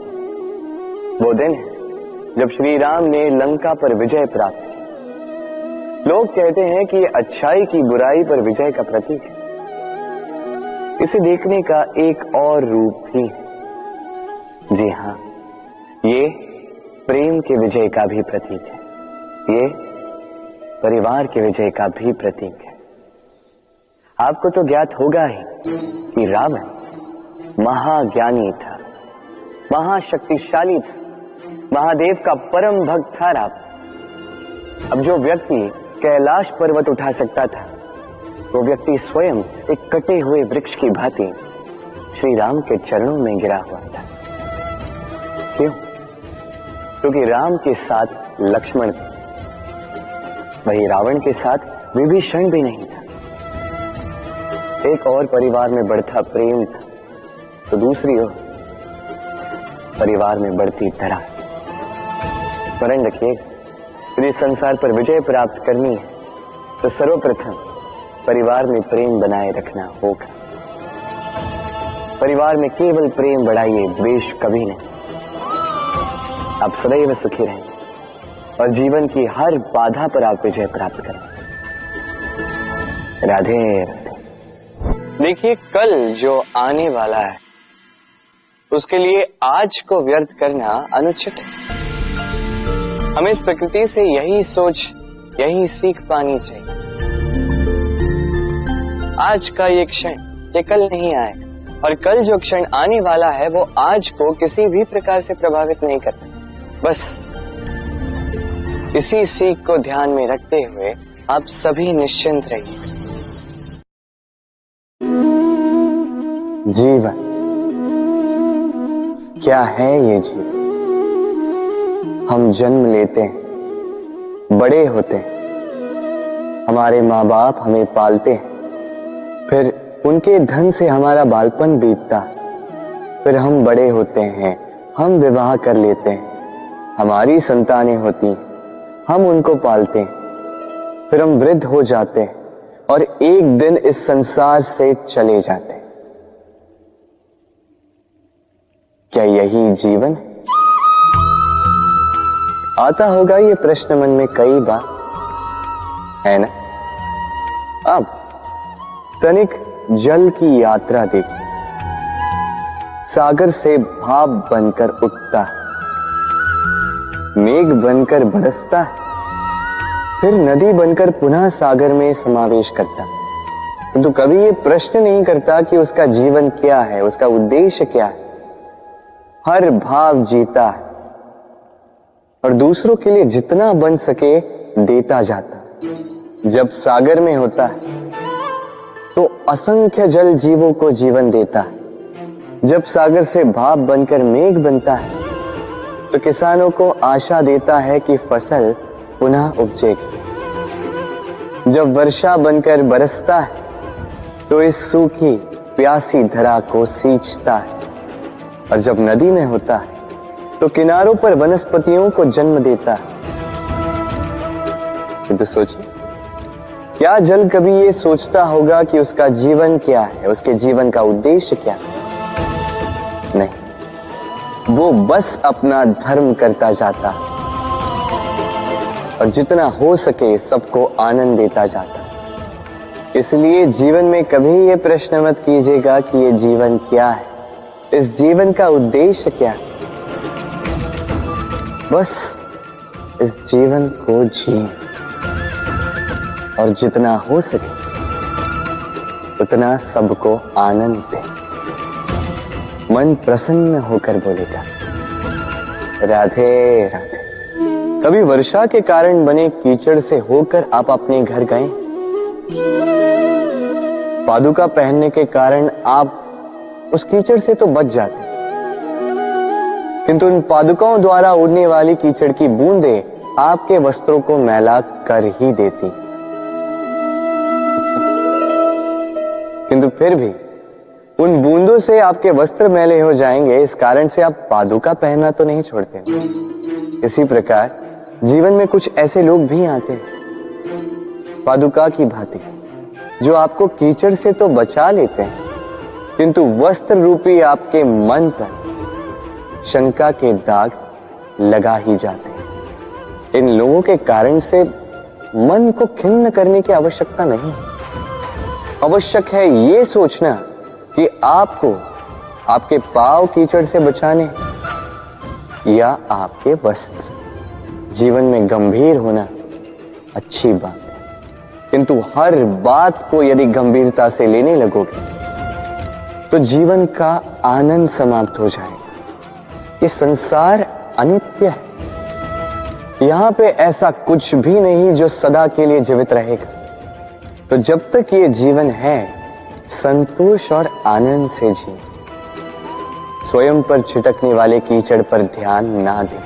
वो दिन है जब श्री राम ने लंका पर विजय प्राप्त की। लोग कहते हैं कि ये अच्छाई की बुराई पर विजय का प्रतीक है। इसे देखने का एक और रूप भी है। जी हां, ये प्रेम के विजय का भी प्रतीक है, ये परिवार के विजय का भी प्रतीक है। आपको तो ज्ञात होगा ही कि रावण महाज्ञानी था, महाशक्तिशाली था, महादेव का परम भक्त था रावण। अब जो व्यक्ति कैलाश पर्वत उठा सकता था, वो व्यक्ति स्वयं एक कटे हुए वृक्ष की भांति श्री राम के चरणों में गिरा हुआ था। क्यों? क्योंकि राम के साथ लक्ष्मण था, वही रावण के साथ विभीषण भी नहीं था। एक और परिवार में बढ़ता प्रेम था, तो दूसरी ओर परिवार में बढ़ती दरार। स्मरण रखिए, यदि संसार पर विजय प्राप्त करनी है तो सर्वप्रथम परिवार में प्रेम बनाए रखना होगा। परिवार में केवल प्रेम बढ़ाइए, द्वेष कभी नहीं। आप सदैव सुखी रहेंगे और जीवन की हर बाधा पर आप विजय प्राप्त करेंगे। राधे राधे। देखिए, कल जो आने वाला है उसके लिए आज को व्यर्थ करना अनुचित है। हमें इस प्रकृति से यही सोच, यही सीख पानी चाहिए। आज का ये क्षण ये कल नहीं आएगा, और कल जो क्षण आने वाला है वो आज को किसी भी प्रकार से प्रभावित नहीं करता। बस इसी सीख को ध्यान में रखते हुए आप सभी निश्चिंत रहिए। जीवन क्या है ये जीवन? हम जन्म लेते हैं, बड़े होते हैं, हमारे माँ बाप हमें पालते हैं, फिर उनके धन से हमारा बालपन बीतता, फिर हम बड़े होते हैं, हम विवाह कर लेते हैं, हमारी संतानें होती हैं, हम उनको पालते हैं, फिर हम वृद्ध हो जाते हैं और एक दिन इस संसार से चले जाते हैं। क्या यही जीवन है? आता होगा ये प्रश्न मन में कई बार, है ना? अब तनिक जल की यात्रा देखिए। सागर से भाप बनकर उठता है, मेघ बनकर बरसता है, फिर नदी बनकर पुनः सागर में समावेश करता है। तो कभी ये प्रश्न नहीं करता कि उसका जीवन क्या है, उसका उद्देश्य क्या है। हर भाव जीता है और दूसरों के लिए जितना बन सके देता जाता। जब सागर में होता है तो असंख्य जल जीवों को जीवन देता है। जब सागर से भाप बनकर मेघ बनता है तो किसानों को आशा देता है कि फसल पुनः उपजेगी। जब वर्षा बनकर बरसता है तो इस सूखी प्यासी धरा को सींचता है। और जब नदी में होता है तो किनारों पर वनस्पतियों को जन्म देता है। तो सोचिए, क्या जल कभी ये सोचता होगा कि उसका जीवन क्या है, उसके जीवन का उद्देश्य क्या है? वो बस अपना धर्म करता जाता और जितना हो सके सबको आनंद देता जाता। इसलिए जीवन में कभी ये प्रश्न मत कीजिएगा कि ये जीवन क्या है, इस जीवन का उद्देश्य क्या है। बस इस जीवन को जिए और जितना हो सके उतना सबको आनंद दे। मन प्रसन्न होकर बोलेगा राधे राधे। कभी वर्षा के कारण बने कीचड़ से होकर आप अपने घर गए? पादुका पहनने के कारण आप उस कीचड़ से तो बच जाते, किंतु उन पादुकाओं द्वारा उड़ने वाली कीचड़ की बूंदें आपके वस्त्रों को मैला कर ही देती। किंतु फिर भी उन बूंदों से आपके वस्त्र मैले हो जाएंगे, इस कारण से आप पादुका पहनना तो नहीं छोड़ते। इसी प्रकार जीवन में कुछ ऐसे लोग भी आते हैं पादुका की भांति, जो आपको कीचड़ से तो बचा लेते हैं, किंतु वस्त्र रूपी आपके मन पर शंका के दाग लगा ही जाते हैं। इन लोगों के कारण से मन को खिन्न करने की आवश्यकता नहीं। आवश्यक है ये सोचना कि आपको आपके पांव कीचड़ से बचाने या आपके वस्त्र। जीवन में गंभीर होना अच्छी बात है, किंतु हर बात को यदि गंभीरता से लेने लगोगे तो जीवन का आनंद समाप्त हो जाएगा। ये संसार अनित्य है, यहां पे ऐसा कुछ भी नहीं जो सदा के लिए जीवित रहेगा। तो जब तक ये जीवन है, संतोष और आनंद से जी। स्वयं पर छिटकने वाले कीचड़ पर ध्यान ना दें,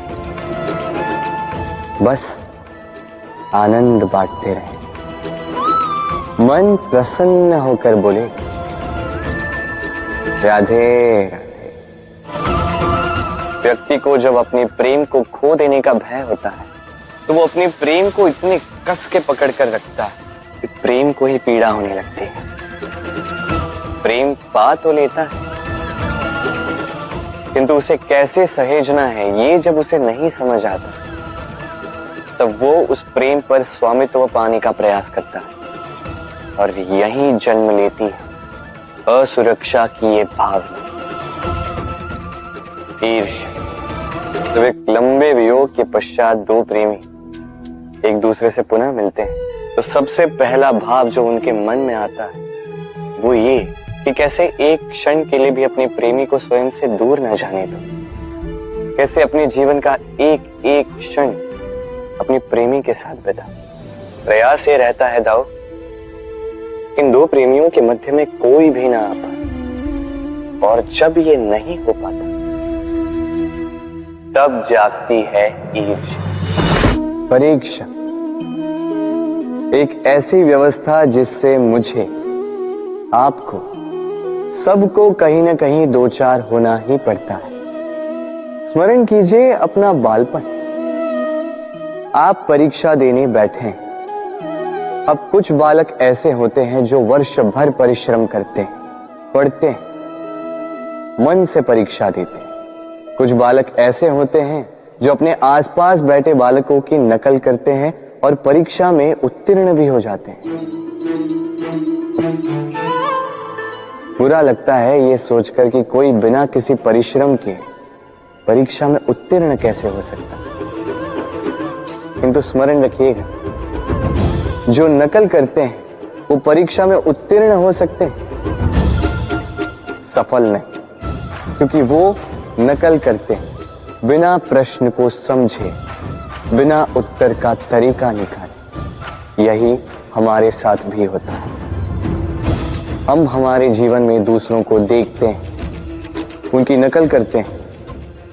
बस आनंद बांटते रहें। मन प्रसन्न होकर बोले राधे राधे। व्यक्ति को जब अपने प्रेम को खो देने का भय होता है तो वो अपने प्रेम को इतने कस के पकड़ कर रखता है कि प्रेम को ही पीड़ा होने लगती है। प्रेम पा तो लेता है, किंतु उसे कैसे सहेजना है ये जब उसे नहीं समझ आता, तब वो उस प्रेम पर स्वामित्व पाने का प्रयास करता है और यहीं जन्म लेती है असुरक्षा की ये भावना, ईर्ष्या। जब एक लंबे वियोग के पश्चात दो प्रेमी एक दूसरे से पुनः मिलते हैं तो सबसे पहला भाव जो उनके मन में आता है वो ये कि कैसे एक क्षण के लिए भी अपने प्रेमी को स्वयं से दूर न जाने दो, कैसे अपने जीवन का एक एक क्षण अपनी प्रेमी के साथ बिता। प्रयास ये रहता है दाऊ, इन दो प्रेमियों के मध्य में कोई भी ना आ पाए, और जब ये नहीं हो पाता तब जागती है ईर्ष्या। परीक्षा एक ऐसी व्यवस्था जिससे मुझे, आपको, सबको कहीं ना कहीं दो चार होना ही पड़ता है। स्मरण कीजिए अपना बालपन। आप परीक्षा देने बैठे। अब कुछ बालक ऐसे होते हैं जो वर्ष भर परिश्रम करते हैं, पढ़ते हैं, मन से परीक्षा देते हैं। कुछ बालक ऐसे होते हैं जो अपने आसपास बैठे बालकों की नकल करते हैं और परीक्षा में उत्तीर्ण भी हो जाते हैं। बुरा लगता है ये सोचकर कि कोई बिना किसी परिश्रम के परीक्षा में उत्तीर्ण कैसे हो सकता। किंतु स्मरण रखिएगा, जो नकल करते हैं वो परीक्षा में उत्तीर्ण हो सकते हैं, सफल नहीं, क्योंकि वो नकल करते हैं बिना प्रश्न को समझे, बिना उत्तर का तरीका निकाले। यही हमारे साथ भी होता है। हम हमारे जीवन में दूसरों को देखते हैं, उनकी नकल करते हैं,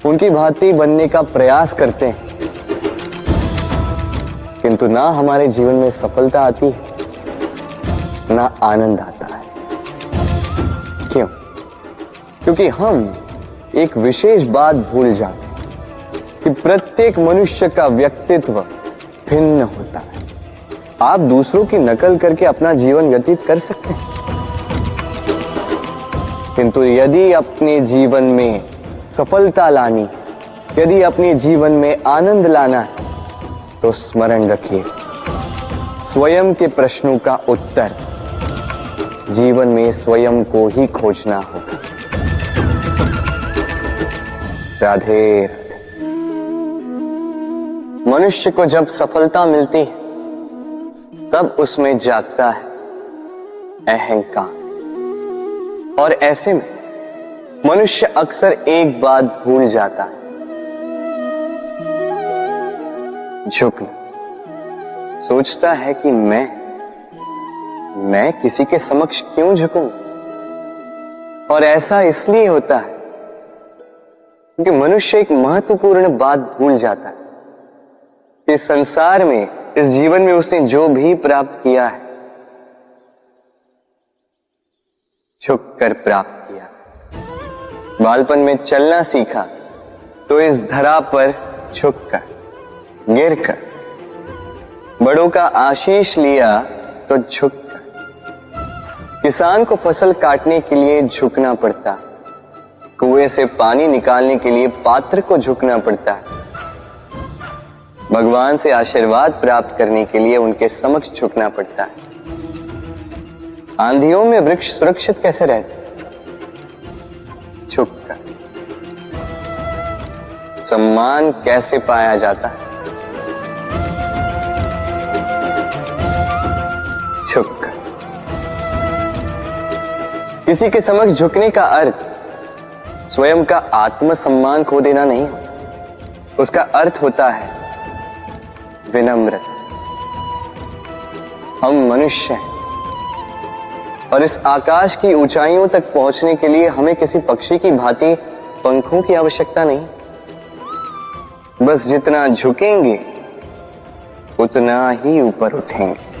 उनकी भांति बनने का प्रयास करते हैं, किंतु ना हमारे जीवन में सफलता आती है ना आनंद आता है। क्यों? क्योंकि हम एक विशेष बात भूल जाते हैं कि प्रत्येक मनुष्य का व्यक्तित्व भिन्न होता है। आप दूसरों की नकल करके अपना जीवन व्यतीत कर सकते हैं, किंतु यदि अपने जीवन में सफलता लानी, यदि अपने जीवन में आनंद लाना है, तो स्मरण रखिए, स्वयं के प्रश्नों का उत्तर जीवन में स्वयं को ही खोजना होगा। राधे राधे। मनुष्य को जब सफलता मिलती है, तब उसमें जागता है अहंकार, और ऐसे में मनुष्य अक्सर एक बात भूल जाता है, झुकना। सोचता है कि मैं किसी के समक्ष क्यों झुकूं? और ऐसा इसलिए होता है क्योंकि मनुष्य एक महत्वपूर्ण बात भूल जाता है। इस संसार में, इस जीवन में उसने जो भी प्राप्त किया है, झुककर प्राप्त किया। बालपन में चलना सीखा तो इस धरा पर झुककर, गिरकर। बड़ों का आशीष लिया तो झुककर। किसान को फसल काटने के लिए झुकना पड़ता, कुएं से पानी निकालने के लिए पात्र को झुकना पड़ता है। भगवान से आशीर्वाद प्राप्त करने के लिए उनके समक्ष झुकना पड़ता है। आंधियों में वृक्ष सुरक्षित कैसे रहते? झुककर। सम्मान कैसे पाया जाता है? झुककर। किसी के समक्ष झुकने का अर्थ स्वयं का आत्मसम्मान खो देना नहीं होता। उसका अर्थ होता है विनम्रता। हम मनुष्य हैं और इस आकाश की ऊंचाइयों तक पहुंचने के लिए हमें किसी पक्षी की भांति पंखों की आवश्यकता नहीं। बस जितना झुकेंगे उतना ही ऊपर उठेंगे।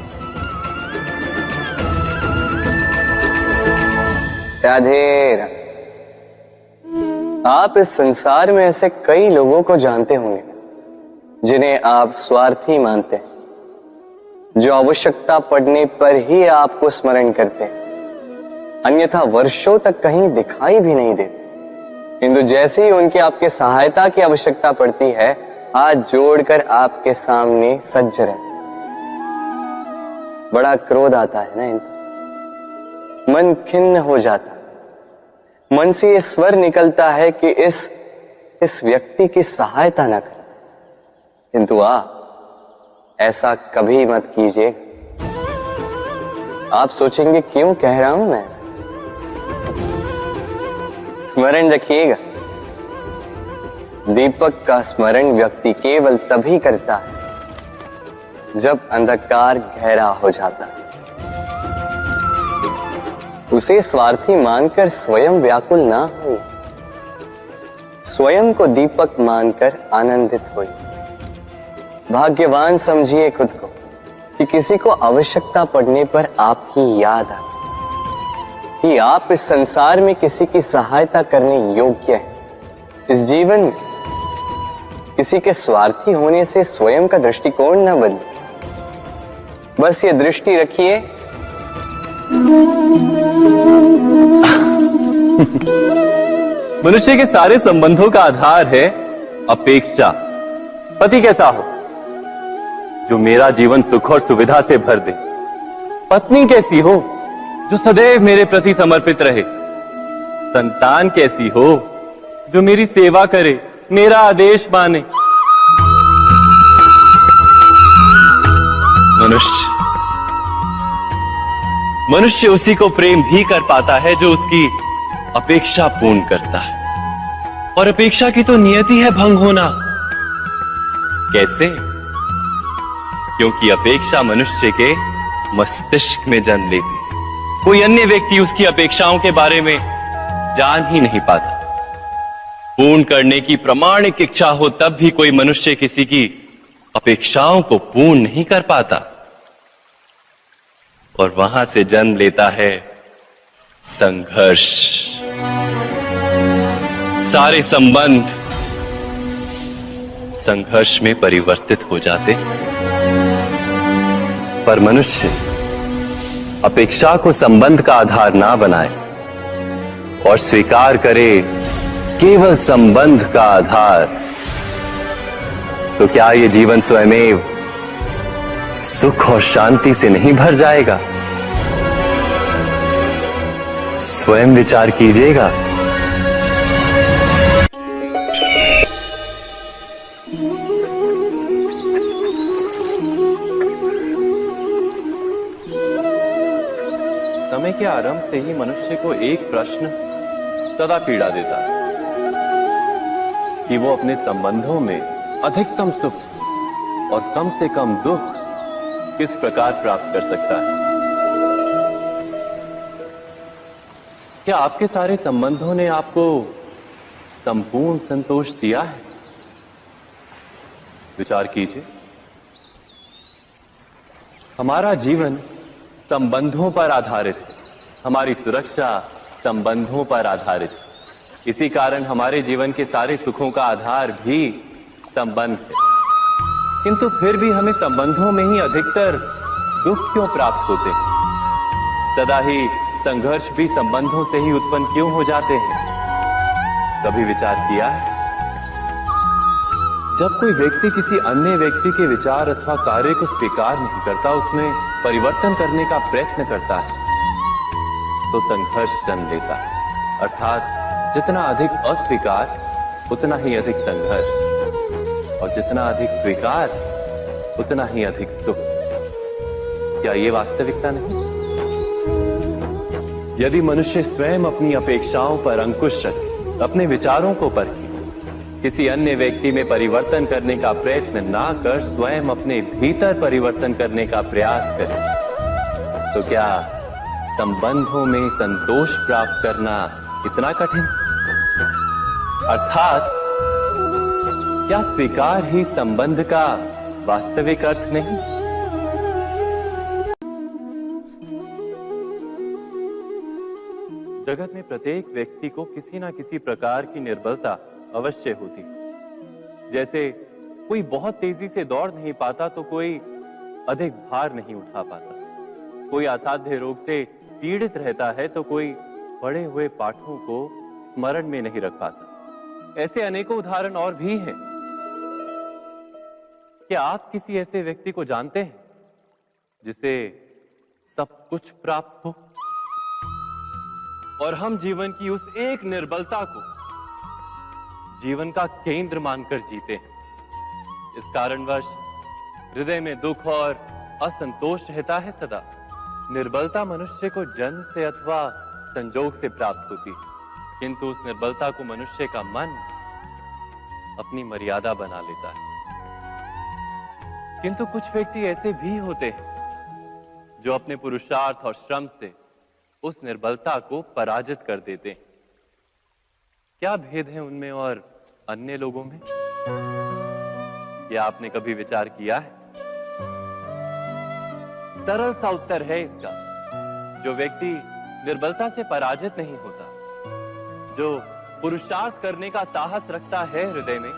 राधे राधे। आप इस संसार में ऐसे कई लोगों को जानते होंगे जिन्हें आप स्वार्थी मानते हैं, जो आवश्यकता पड़ने पर ही आपको स्मरण करते हैं, अन्यथा वर्षों तक कहीं दिखाई भी नहीं देते। किंतु जैसे ही उनकी आपके सहायता की आवश्यकता पड़ती है, हाथ जोड़कर आपके सामने सज्ज रहते। बड़ा क्रोध आता है ना इनको, मन खिन्न हो जाता, मन से ये स्वर निकलता है कि इस व्यक्ति की सहायता ना करें। किंतु आप ऐसा कभी मत कीजिए। आप सोचेंगे क्यों कह रहा हूं मैं ऐसा? स्मरण रखिएगा, दीपक का स्मरण व्यक्ति केवल तभी करता है जब अंधकार गहरा हो जाता है। उसे स्वार्थी मानकर स्वयं व्याकुल ना हो, स्वयं को दीपक मानकर आनंदित होइए। भाग्यवान समझिए खुद को कि किसी को आवश्यकता पड़ने पर आपकी याद आए कि आप इस संसार में किसी की सहायता करने योग्य हैं। इस जीवन में किसी के स्वार्थी होने से स्वयं का दृष्टिकोण न बदले। बस ये दृष्टि रखिए, मनुष्य के सारे संबंधों का आधार है अपेक्षा। पति कैसा हो जो मेरा जीवन सुख और सुविधा से भर दे, पत्नी कैसी हो जो सदैव मेरे प्रति समर्पित रहे, संतान कैसी हो जो मेरी सेवा करे, मेरा आदेश माने। मनुष्य उसी को प्रेम भी कर पाता है जो उसकी अपेक्षा पूर्ण करता है, और अपेक्षा की तो नियति है भंग होना। कैसे? क्योंकि अपेक्षा मनुष्य के मस्तिष्क में जन्म लेती है। कोई अन्य व्यक्ति उसकी अपेक्षाओं के बारे में जान ही नहीं पाता। पूर्ण करने की प्रामाणिक इच्छा हो तब भी कोई मनुष्य किसी की अपेक्षाओं को पूर्ण नहीं कर पाता, और वहां से जन्म लेता है संघर्ष। सारे संबंध संघर्ष में परिवर्तित हो जाते। पर मनुष्य अपेक्षा को संबंध का आधार ना बनाए और स्वीकार करे केवल संबंध का आधार, तो क्या ये जीवन स्वयमेव सुख और शांति से नहीं भर जाएगा? स्वयं विचार कीजिएगा। समय के आरंभ से ही मनुष्य को एक प्रश्न सदा पीड़ा देता है कि वो अपने संबंधों में अधिकतम सुख और कम से कम दुख किस प्रकार प्राप्त कर सकता है। क्या आपके सारे संबंधों ने आपको संपूर्ण संतोष दिया है? विचार कीजिए। हमारा जीवन संबंधों पर आधारित है, हमारी सुरक्षा संबंधों पर आधारित है। इसी कारण हमारे जीवन के सारे सुखों का आधार भी संबंध है। किंतु फिर भी हमें संबंधों में ही अधिकतर दुख क्यों प्राप्त होते हैं? सदा ही संघर्ष भी संबंधों से ही उत्पन्न क्यों हो जाते हैं? कभी विचार किया है? जब कोई व्यक्ति किसी अन्य व्यक्ति के विचार अथवा कार्य को स्वीकार नहीं करता, उसमें परिवर्तन करने का प्रयत्न करता है, तो संघर्ष जन्म लेता है। अर्थात जितना अधिक अस्वीकार उतना ही अधिक संघर्ष, और जितना अधिक स्वीकार उतना ही अधिक सुख। क्या ये वास्तविकता नहीं? यदि मनुष्य स्वयं अपनी अपेक्षाओं पर अंकुश रखे, अपने विचारों को परखे, किसी अन्य व्यक्ति में परिवर्तन करने का प्रयत्न ना कर स्वयं अपने भीतर परिवर्तन करने का प्रयास करे, तो क्या संबंधों में संतोष प्राप्त करना इतना कठिन? अर्थात क्या स्वीकार ही संबंध का वास्तविक अर्थ नहीं? जगत में प्रत्येक व्यक्ति को किसी ना किसी प्रकार की निर्बलता अवश्य होती है। जैसे कोई बहुत तेजी से दौड़ नहीं पाता तो कोई अधिक भार नहीं उठा पाता, कोई असाध्य रोग से पीड़ित रहता है तो कोई पढ़े हुए पाठों को स्मरण में नहीं रख पाता। ऐसे अनेकों उदाहरण और भी हैं। क्या आप किसी ऐसे व्यक्ति को जानते हैं जिसे सब कुछ प्राप्त हो और हम जीवन की उस एक निर्बलता को जीवन का केंद्र मानकर जीते हैं? इस कारणवश हृदय में दुख और असंतोष रहता है सदा। निर्बलता मनुष्य को जन्म से अथवा संजोग से प्राप्त होती है, किंतु उस निर्बलता को मनुष्य का मन अपनी मर्यादा बना लेता है। किंतु कुछ व्यक्ति ऐसे भी होते हैं जो अपने पुरुषार्थ और श्रम से उस निर्बलता को पराजित कर देते हैं। क्या भेद है उनमें और अन्य लोगों में? क्या आपने कभी विचार किया है? सरल सा उत्तर है इसका। जो व्यक्ति निर्बलता से पराजित नहीं होता, जो पुरुषार्थ करने का साहस रखता है हृदय में,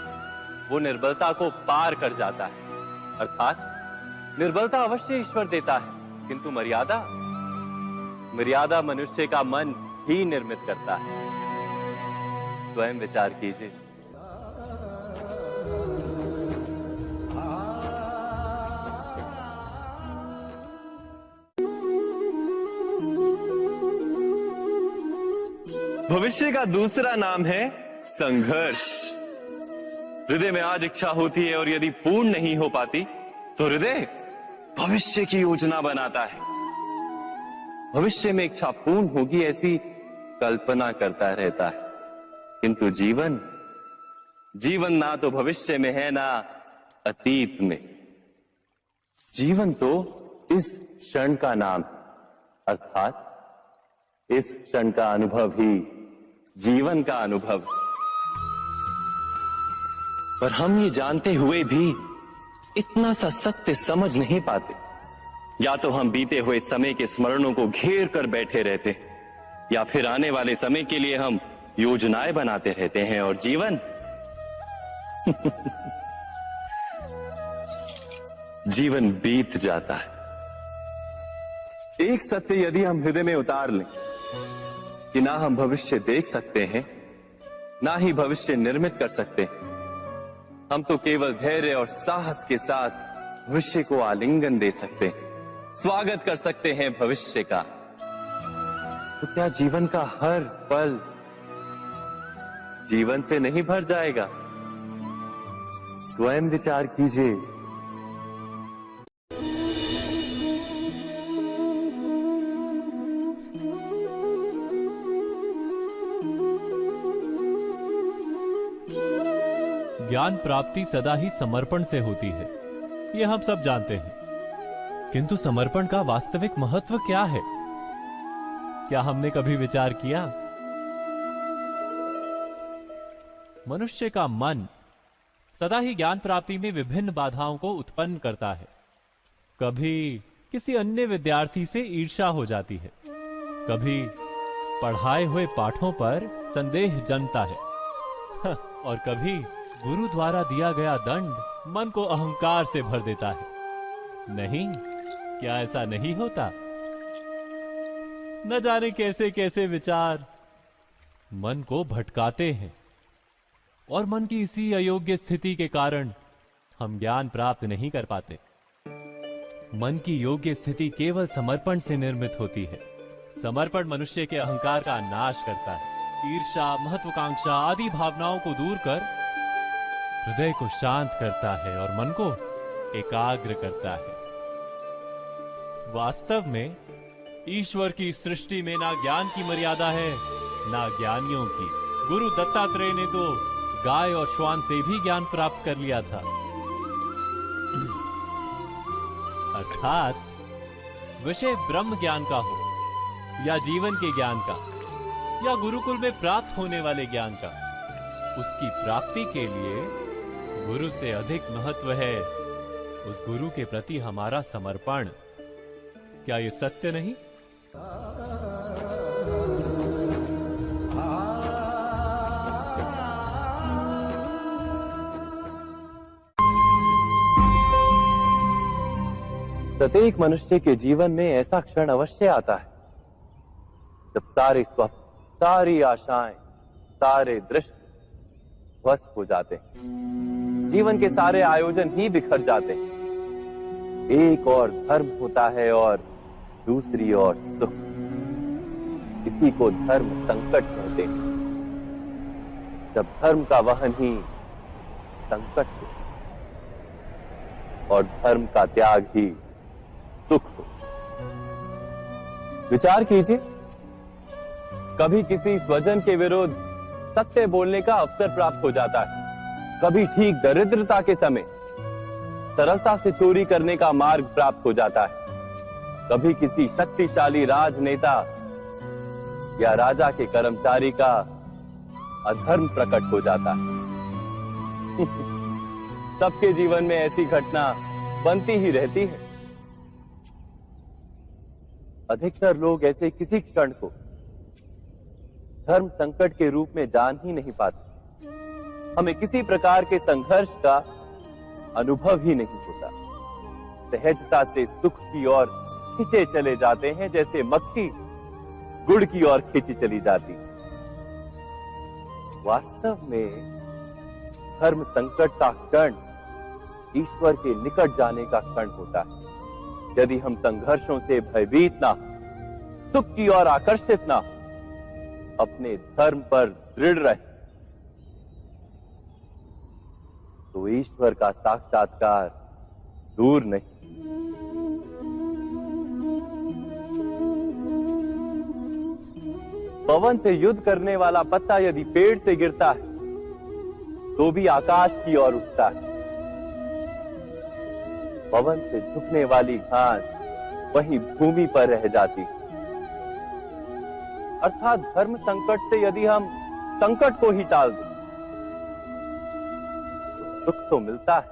वो निर्बलता को पार कर जाता है। अर्थात निर्बलता अवश्य ईश्वर देता है, किंतु मर्यादा मनुष्य का मन ही निर्मित करता है। स्वयं विचार कीजिए। भविष्य का दूसरा नाम है संघर्ष। हृदय में आज इच्छा होती है और यदि पूर्ण नहीं हो पाती तो हृदय भविष्य की योजना बनाता है। भविष्य में इच्छा पूर्ण होगी ऐसी कल्पना करता रहता है, किंतु जीवन ना तो भविष्य में है ना अतीत में। जीवन तो इस क्षण का नाम है, अर्थात इस क्षण का अनुभव ही जीवन का अनुभव। पर हम ये जानते हुए भी इतना सा सत्य समझ नहीं पाते। या तो हम बीते हुए समय के स्मरणों को घेर कर बैठे रहते, या फिर आने वाले समय के लिए हम योजनाएं बनाते रहते हैं और जीवन जीवन बीत जाता है। एक सत्य यदि हम हृदय में उतार लें कि ना हम भविष्य देख सकते हैं ना ही भविष्य निर्मित कर सकते। हम तो केवल धैर्य और साहस के साथ भविष्य को आलिंगन दे सकते, स्वागत कर सकते हैं भविष्य का। तो क्या जीवन का हर पल जीवन से नहीं भर जाएगा? स्वयं विचार कीजिए। ज्ञान प्राप्ति सदा ही समर्पण से होती है, यह हम सब जानते हैं। किंतु समर्पण का वास्तविक महत्व क्या है? क्या हमने कभी विचार किया? मनुष्य का मन सदा ही ज्ञान प्राप्ति में विभिन्न बाधाओं को उत्पन्न करता है। कभी किसी अन्य विद्यार्थी से ईर्ष्या हो जाती है, कभी पढ़ाए हुए पाठों पर संदेह जन्मता है और कभी गुरु द्वारा दिया गया दंड मन को अहंकार से भर देता है। नहीं, क्या ऐसा नहीं होता? न जाने कैसे कैसे विचार मन को भटकाते हैं और मन की इसी अयोग्य स्थिति के कारण हम ज्ञान प्राप्त नहीं कर पाते। मन की योग्य स्थिति केवल समर्पण से निर्मित होती है। समर्पण मनुष्य के अहंकार का नाश करता है, ईर्ष्या, महत्वाकांक्षा आदि भावनाओं को दूर कर हृदय को शांत करता है और मन को एकाग्र करता है। वास्तव में ईश्वर की सृष्टि में ना ज्ञान की मर्यादा है, ना ज्ञानियों की। गुरु दत्तात्रेय ने तो गाय और श्वान से भी ज्ञान प्राप्त कर लिया था। अर्थात विषय ब्रह्म ज्ञान का हो या जीवन के ज्ञान का या गुरुकुल में प्राप्त होने वाले ज्ञान का, उसकी प्राप्ति के लिए गुरु से अधिक महत्व है उस गुरु के प्रति हमारा समर्पण। क्या यह सत्य नहीं? प्रत्येक मनुष्य के जीवन में ऐसा क्षण अवश्य आता है जब सारे स्वप्न, सारी आशाएं, सारे दृश्य ध्वस्त हो जाते हैं। जीवन के सारे आयोजन ही बिखर जाते हैं। एक और धर्म होता है और दूसरी ओर सुख। इसी को धर्म संकट कहते हैं। जब धर्म का वहन ही संकट हो और धर्म का त्याग ही सुख हो। विचार कीजिए, कभी किसी स्वजन के विरुद्ध सत्य बोलने का अवसर प्राप्त हो जाता है, कभी ठीक दरिद्रता के समय सरलता से चोरी करने का मार्ग प्राप्त हो जाता है, कभी किसी शक्तिशाली राजनेता या राजा के कर्मचारी का अधर्म प्रकट हो जाता है। सबके जीवन में ऐसी घटना बनती ही रहती है। अधिकतर लोग ऐसे किसी क्षण को धर्म संकट के रूप में जान ही नहीं पाते। हमें किसी प्रकार के संघर्ष का अनुभव ही नहीं होता। सहजता से सुख की ओर खींचे चले जाते हैं, जैसे मक्खी गुड़ की ओर खींची चली जाती। वास्तव में धर्म संकट का क्षण ईश्वर के निकट जाने का क्षण होता है। यदि हम संघर्षों से भयभीत ना, सुख की ओर आकर्षित ना, अपने धर्म पर दृढ़ रहे, तो ईश्वर का साक्षात्कार दूर नहीं। पवन से युद्ध करने वाला पत्ता यदि पेड़ से गिरता है तो भी आकाश की ओर उठता है। पवन से झुकने वाली घास वहीं भूमि पर रह जाती है। अर्थात धर्म संकट से यदि हम संकट को ही टाल दें तो सुख तो मिलता है,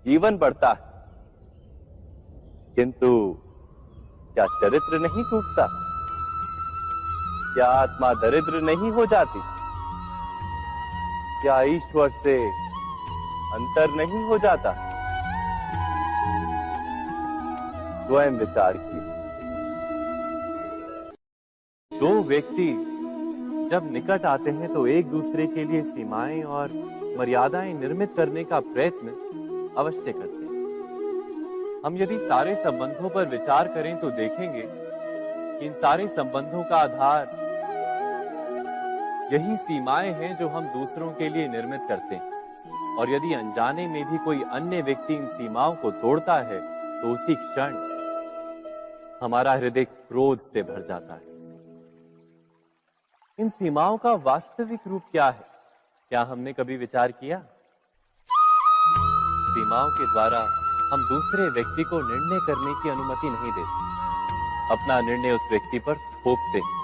जीवन बढ़ता है, किंतु क्या चरित्र नहीं टूटता? क्या आत्मा दरिद्र नहीं हो जाती? क्या ईश्वर से अंतर नहीं हो जाता? स्वयं विचार किए। दो व्यक्ति जब निकट आते हैं तो एक दूसरे के लिए सीमाएं और मर्यादाएं निर्मित करने का प्रयत्न अवश्य करते हैं। हम यदि सारे संबंधों पर विचार करें तो देखेंगे कि इन सारे संबंधों का आधार यही सीमाएं हैं जो हम दूसरों के लिए निर्मित करते हैं। और यदि अनजाने में भी कोई अन्य व्यक्ति इन सीमाओं को तोड़ता है तो उसी क्षण हमारा हृदय क्रोध से भर जाता है। इन सीमाओं का वास्तविक रूप क्या है? क्या हमने कभी विचार किया? सीमाओं के द्वारा हम दूसरे व्यक्ति को निर्णय करने की अनुमति नहीं देते, अपना निर्णय उस व्यक्ति पर थोपते हैं,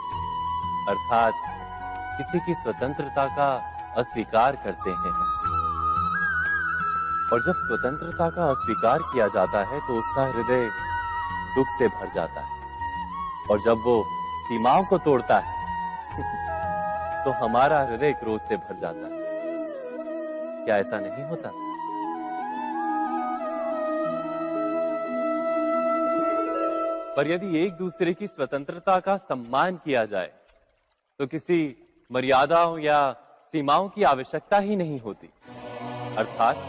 अर्थात किसी की स्वतंत्रता का अस्वीकार करते हैं। और जब स्वतंत्रता का अस्वीकार किया जाता है तो उसका हृदय दुख से भर जाता है, और जब वो सीमाओं को तोड़ता है तो हमारा हृदय क्रोध से भर जाता है। क्या ऐसा नहीं होता? पर यदि एक दूसरे की स्वतंत्रता का सम्मान किया जाए तो किसी मर्यादाओं या सीमाओं की आवश्यकता ही नहीं होती। अर्थात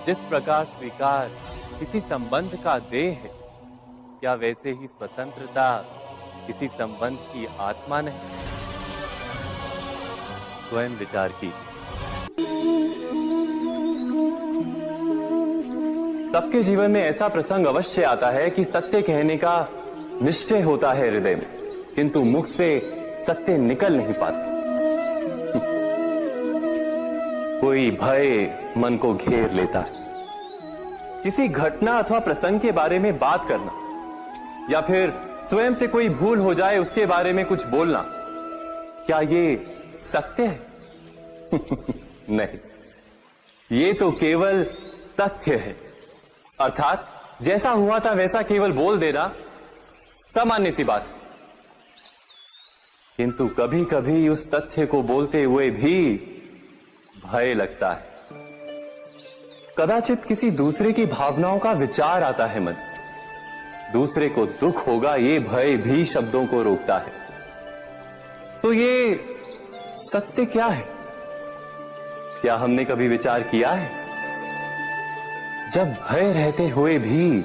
जिस प्रकार स्वीकार किसी संबंध का देह है, क्या वैसे ही स्वतंत्रता किसी संबंध की आत्मा नहीं? स्वयं विचार कीजिए। सबके जीवन में ऐसा प्रसंग अवश्य आता है कि सत्य कहने का निश्चय होता है हृदय में, किंतु मुख से सत्य निकल नहीं पाता। कोई भय मन को घेर लेता है। किसी घटना अथवा प्रसंग के बारे में बात करना या फिर स्वयं से कोई भूल हो जाए उसके बारे में कुछ बोलना, क्या ये सत्य है? नहीं, ये तो केवल तथ्य है। अर्थात जैसा हुआ था वैसा केवल बोल देना सामान्य सी बात है। किंतु कभी कभी उस तथ्य को बोलते हुए भी भय लगता है। कदाचित किसी दूसरे की भावनाओं का विचार आता है मन, दूसरे को दुख होगा ये भय भी शब्दों को रोकता है। तो ये सत्य क्या है? क्या हमने कभी विचार किया है? जब भय रहते हुए भी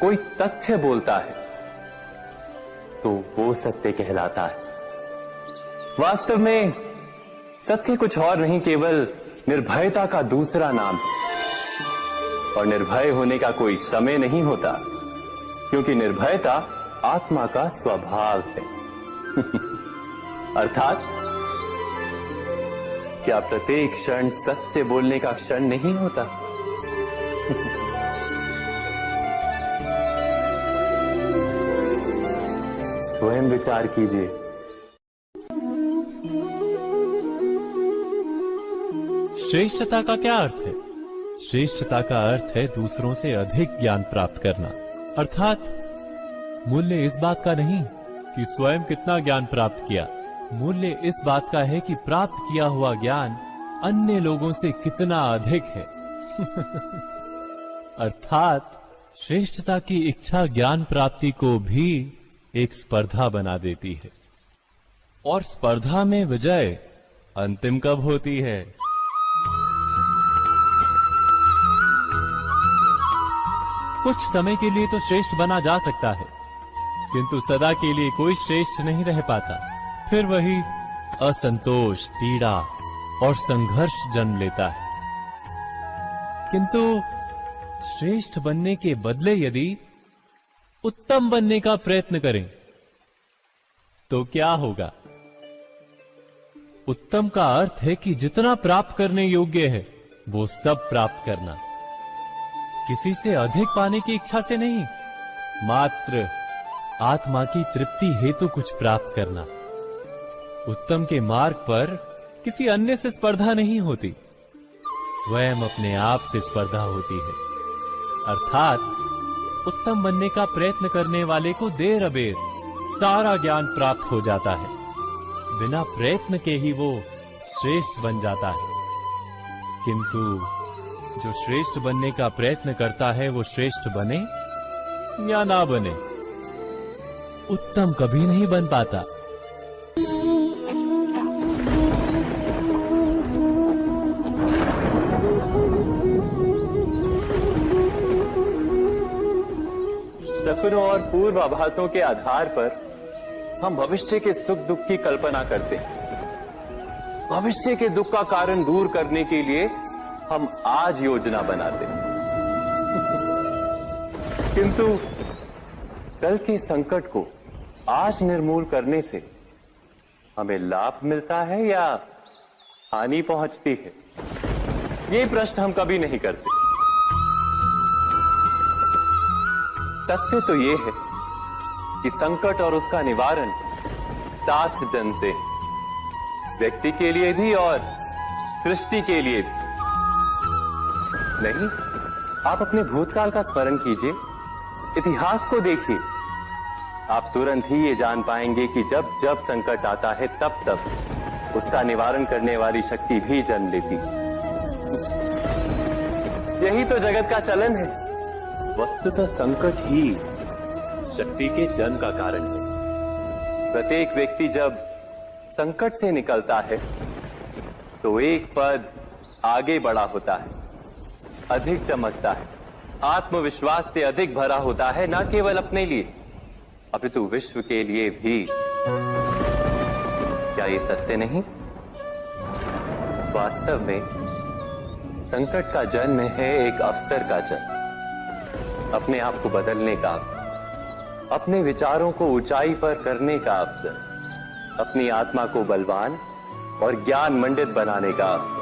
कोई तथ्य बोलता है तो वो सत्य कहलाता है। वास्तव में सत्य कुछ और नहीं, केवल निर्भयता का दूसरा नाम है। और निर्भय होने का कोई समय नहीं होता, क्योंकि निर्भयता आत्मा का स्वभाव है। अर्थात क्या प्रत्येक क्षण सत्य बोलने का क्षण नहीं होता? स्वयं विचार कीजिए। श्रेष्ठता का क्या अर्थ है? श्रेष्ठता का अर्थ है दूसरों से अधिक ज्ञान प्राप्त करना। अर्थात मूल्य इस बात का नहीं कि स्वयं कितना ज्ञान प्राप्त किया, मूल्य इस बात का है कि प्राप्त किया हुआ ज्ञान अन्य लोगों से कितना अधिक है। अर्थात श्रेष्ठता की इच्छा ज्ञान प्राप्ति को भी एक स्पर्धा बना देती है। और स्पर्धा में विजय अंतिम कब होती है? कुछ समय के लिए तो श्रेष्ठ बना जा सकता है, किंतु सदा के लिए कोई श्रेष्ठ नहीं रह पाता। फिर वही असंतोष, पीड़ा और संघर्ष जन्म लेता है। किंतु श्रेष्ठ बनने के बदले यदि उत्तम बनने का प्रयत्न करें तो क्या होगा? उत्तम का अर्थ है कि जितना प्राप्त करने योग्य है वो सब प्राप्त करना, किसी से अधिक पाने की इच्छा से नहीं, मात्र आत्मा की तृप्ति हेतु कुछ प्राप्त करना। उत्तम के मार्ग पर किसी अन्य से स्पर्धा नहीं होती, स्वयं अपने आप से स्पर्धा होती है। अर्थात उत्तम बनने का प्रयत्न करने वाले को देर अबेर सारा ज्ञान प्राप्त हो जाता है, बिना प्रयत्न के ही वो श्रेष्ठ बन जाता है। किंतु जो श्रेष्ठ बनने का प्रयत्न करता है वो श्रेष्ठ बने या ना बने, उत्तम कभी नहीं बन पाता। सपनों और पूर्वाभासों के आधार पर हम भविष्य के सुख दुख की कल्पना करते हैं। भविष्य के दुख का कारण दूर करने के लिए हम आज योजना बनाते हैं। किंतु कल के संकट को आज निर्मूल करने से हमें लाभ मिलता है या हानि पहुंचती है, ये प्रश्न हम कभी नहीं करते। सत्य तो ये है कि संकट और उसका निवारण साथ जनते हैं, व्यक्ति के लिए भी और सृष्टि के लिए भी। नहीं, आप अपने भूतकाल का स्मरण कीजिए, इतिहास को देखिए, आप तुरंत ही ये जान पाएंगे कि जब जब संकट आता है तब तब उसका निवारण करने वाली शक्ति भी जन्म लेती है। यही तो जगत का चलन है। वस्तुतः संकट ही शक्ति के जन्म का कारण है। प्रत्येक व्यक्ति जब संकट से निकलता है तो एक पद आगे बढ़ा होता है, अधिक चमकता है, आत्मविश्वास से अधिक भरा होता है, न केवल अपने लिए अपितु विश्व के लिए भी। क्या ये सत्य नहीं? वास्तव में संकट का जन्म है एक अवसर का जन्म, अपने आप को बदलने का, अपने विचारों को ऊंचाई पर करने का अवसर, अपनी आत्मा को बलवान और ज्ञान मंडित बनाने का अवसर।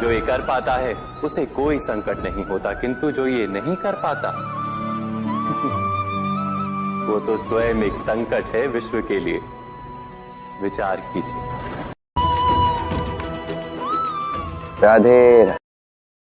जो ये कर पाता है उसे कोई संकट नहीं होता, किंतु जो ये नहीं कर पाता वो तो स्वयं एक संकट है विश्व के लिए। विचार कीजिए। राधे राधे।